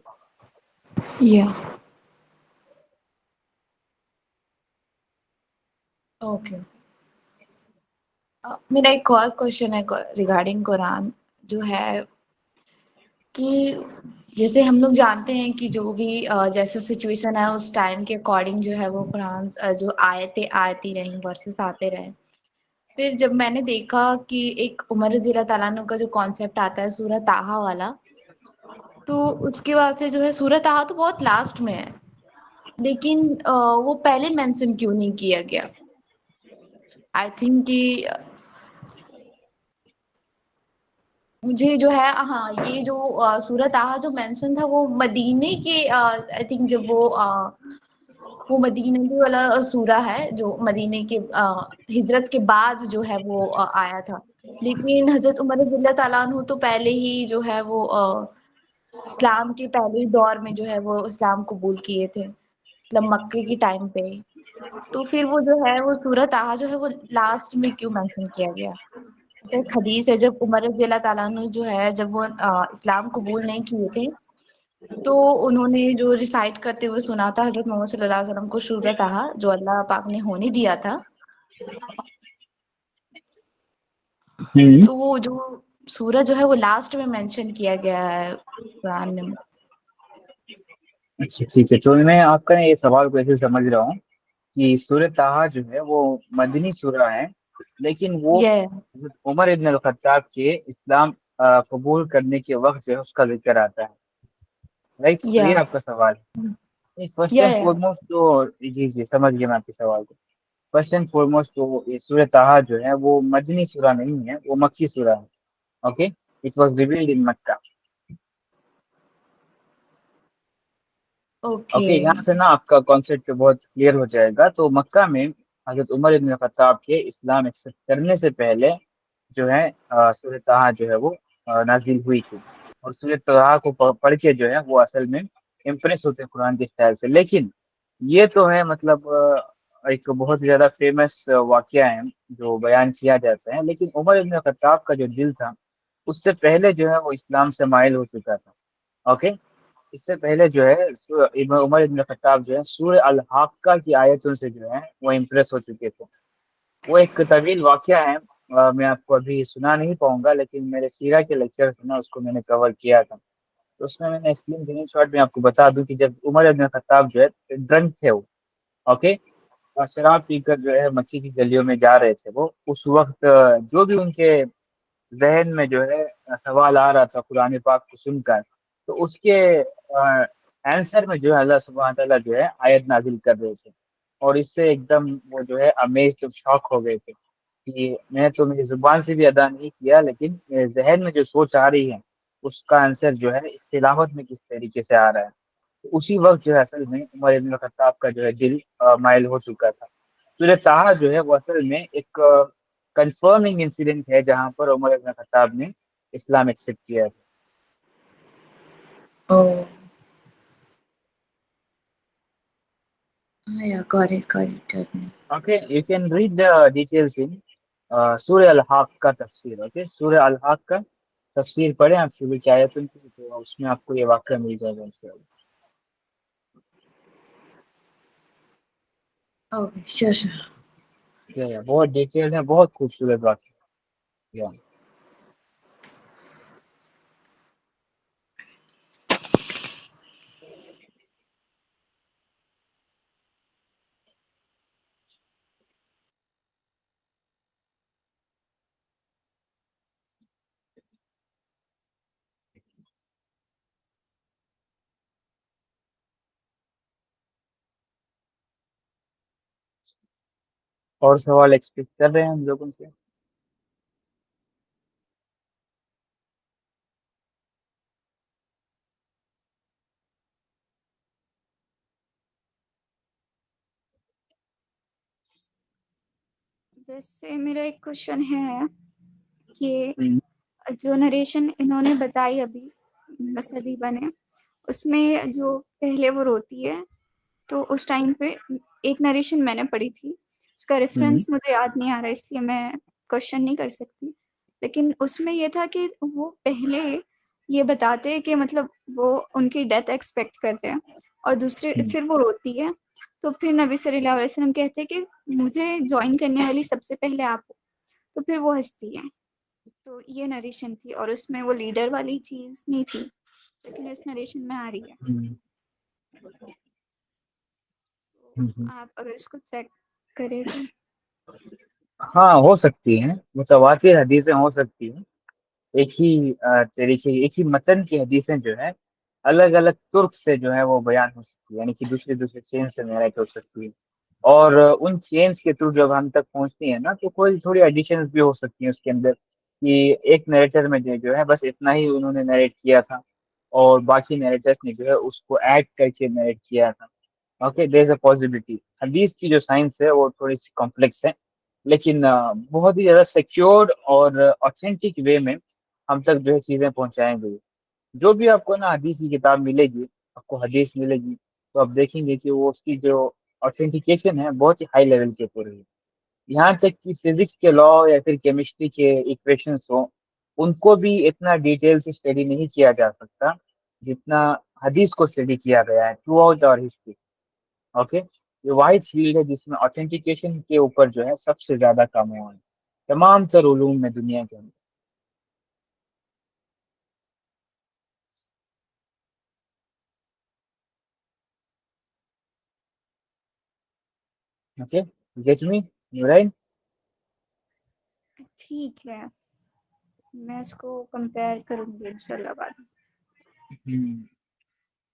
Okay. میرا ایک اور کوشچن ہے ریگارڈنگ قرآن، جو ہے کہ جیسے ہم لوگ جانتے ہیں کہ جو بھی جیسا سچویشن ہے اس ٹائم کے اکارڈنگ جو ہے وہ قرآن جو آیتیں آتی رہیں، ورسز آتے رہیں. پھر جب میں نے دیکھا کہ ایک عمر رضی اللہ تعالیٰ عنہ کا جو کانسیپٹ آتا ہے سورہ طٰہٰ والا، تو اس کے بعد سے جو ہے سورہ طٰہٰ تو بہت لاسٹ میں ہے، لیکن وہ پہلے مینشن کیوں نہیں کیا گیا؟ آئی تھنک کہ مجھے جو ہے یہ جو سورہ طٰہٰ جو مینشن تھا وہ مدینے کے آئی تھنک جب وہ مدینے والا سورہ ہے جو مدینے کے ہجرت کے بعد جو ہے وہ آیا تھا. لیکن حضرت عمر رضی اللہ تعالیٰ عنہ تو پہلے ہی جو ہے وہ اسلام کے پہلے دور میں جو ہے وہ اسلام قبول کیے تھے، مطلب مکے کی ٹائم پہ. تو پھر وہ جو ہے وہ سورہ طٰہٰ جو ہے وہ لاسٹ میں کیوں مینشن کیا گیا؟ جیسے ایک حدیث ہے جب عمر رضی اللہ تعالیٰ عنہ جو ہے جب وہ اسلام قبول نہیں کیے تھے تو انہوں نے جو ریسائٹ کرتے ہوئے سنا تھا حضرت محمد صلی اللہ علیہ وسلم کو سورہ طٰہٰ جو اللہ پاک نے ہونے دیا تھا. تو وہ جو سورہ جو ہے وہ لاسٹ میں مینشن کیا گیا ہے قرآن میں. اچھا ٹھیک ہے، تو میں آپ کا یہ سوال کو ایسے سمجھ رہا ہوں کہ سورہ طٰہٰ جو ہے وہ مدنی سورہ ہے، لیکن وہ یہ حضرت عمر ابن الخطاب کے اسلام قبول کرنے کے وقت جو ہے اس کا ذکر آتا ہے، رائٹ؟ تو یہ آپ کا سوال ہے. فرسٹ یا اینڈ فارموسٹ تو جی سمجھ گیا میں آپ کے سوال کو. فرسٹ اینڈ فارموسٹ تو یہ سورہ طٰہٰ جو ہے وہ مدنی سورہ نہیں ہے, وہ مکی سورہ ہے. Okay, it was revealed in Makkah. Okay, okay. یہاں سے نا آپ کا کانسیپٹ بہت کلیئر ہو جائے گا. تو مکہ میں حضرت عمر ابن خطاب کے اسلام ایکسیپٹ کرنے سے پہلے جو ہے سورہ طٰہٰ جو ہے وہ نازل ہوئی تھی. اور سورہ طٰہٰ کو پڑھ کے جو ہے وہ اصل میں امپریس ہوتے ہیں قرآن کے اسٹائل سے. لیکن یہ تو ہے مطلب ایک بہت زیادہ فیمس واقعہ ہے جو بیان کیا جاتا ہے. لیکن عمر ابن خطاب کا جو دل تھا اس سے پہلے جو ہے وہ اسلام سے مائل ہو چکا تھا. اوکے, اس سے پہلے جو ہے عمر ابن خطاب جو ہے سورہ الحاقہ کی آیتوں سے جو ہے وہ امپریس ہو چکے تھے. وہ ایک طویل واقعہ ہے, میں آپ کو ابھی سنا نہیں پاؤں گا, لیکن میرے سیرہ کے لیکچر تھے نا اس کو میں نے کور کیا تھا. تو اس میں نے اسکرین شاٹ میں آپ کو بتا دوں کہ جب عمر ابن خطاب جو ہے ڈرنک تھے وہ, اوکے, اور شراب پی کر جو ہے مکی کی گلیوں میں جا رہے تھے, وہ اس وقت جو بھی ان کے ذہن میں جو ہے سوال آ رہا تھا قرآن پاک کو سن کر, تو اس کے آنسر میں جو ہے اللہ سبحانہ تعالیٰ جو ہے آیت نازل کر رہے تھے. اور اس سے ایک دم وہ جو ہے امیزڈ, شاک ہو گئے تھے کہ میں تو میری زبان سے بھی ادا نہیں کیا, لیکن میرے ذہن میں جو سوچ آ رہی ہے اس کا آنسر جو ہے اس تلاوت میں کس طریقے سے آ رہا ہے. تو اسی وقت جو ہے اصل میں عمر ابن خطاب کا جو ہے دل مائل ہو چکا تھا. سورہ طٰہٰ جو ہے وہ اصل میں ایک کنفرمنگ انسیڈنٹ ہے جہاں پر عمر ابن خطاب نے اسلام ایکسیپٹ کیا ہے. Oh, yeah, got it, totally. Okay, you can read the details in سورہ الحاق کا تفسیر. اوکے, سورہ الحاق کا تفسیر پڑھیں آپ شروع کی آیتوں کی, تو اس میں آپ کو یہ واقعہ مل جائے گا انشاءاللہ. Okay, sure. بہت ڈیٹیل ہے, بہت خوبصورت واقعہ. Yeah. اور سوال ایکسپیکٹ کر رہے ہیں ہم لوگوں سے؟ ویسے میرا ایک کوشچن ہے کہ جو نریشن انہوں نے بتائی ابھی مسدیبہ نے, اس میں جو پہلے وہ روتی ہے تو اس ٹائم پہ ایک نریشن میں نے پڑھی تھی, اس کا ریفرنس مجھے یاد نہیں آ رہا اس لیے میں کوشچن نہیں کر سکتی, لیکن اس میں یہ تھا کہ وہ پہلے یہ بتاتے کہ مطلب وہ ان کی ڈیتھ ایکسپیکٹ کرتے ہیں, اور دوسرے پھر وہ روتی ہے تو پھر نبی صلی اللہ علیہ وسلم کہتے کہ مجھے جوائن کرنے والی سب سے پہلے آپ ہو, تو پھر وہ ہنستی ہے. تو یہ نریشن تھی, اور اس میں وہ لیڈر والی چیز نہیں تھی, لیکن اس نریشن میں آ رہی ہے. آپ اگر اس کو چیک کریں تو ہاں, ہو سکتی ہیں, متواتر حدیثیں ہو سکتی ہیں. ایک ہی طریقے, ایک ہی متن کی حدیثیں جو ہے الگ الگ ترک سے جو ہے وہ بیان ہو سکتی ہے, یعنی کہ دوسرے چین سے نیریٹ ہو سکتی ہے. اور ان چینز کے تھرو جب ہم تک پہنچتی ہیں نا, تو کوئی تھوڑی ایڈیشنز بھی ہو سکتی ہیں اس کے اندر, کہ ایک نیریٹر میں جو ہے بس اتنا ہی انہوں نے نیریٹ کیا تھا, اور باقی نیریٹرس نے جو ہے اس کو ایڈ کر کے نیریٹ کیا تھا. Okay, there is a possibility. حدیث کی جو سائنس ہے وہ تھوڑی سی کمپلیکس ہے, لیکن بہت ہی زیادہ سیکیورڈ اور اوتھینٹک وے میں ہم تک جو ہے چیزیں پہنچائیں گے. جو بھی آپ کو نا حدیث کی کتاب ملے گی, آپ کو حدیث ملے گی, تو آپ دیکھیں گے کہ وہ اس کی جو اوتھینٹیکیشن ہے بہت ہی ہائی لیول کے اوپر ہے. یہاں تک کہ فزکس کے لا یا پھر کیمسٹری کے ایکویشنس ہوں, ان کو بھی اتنا ڈیٹیل سے اسٹڈی نہیں کیا جا سکتا جتنا حدیث کو اسٹڈی کیا گیا ہے تھرو آؤٹ اور ہسٹری. اوکے, یہ واحد فیلڈ ہے جس میں اوتھینٹیکیشن کے اوپر جو ہے سب سے زیادہ کام ہوا ہے تمام تر علوم میں دنیا کے اندر. Okay, get me right. ٹھیک ہے, میں اس کو کمپیئر کروں گی انشاءاللہ بعد میں.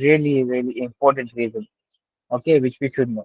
really really important reason, okay, which we should know.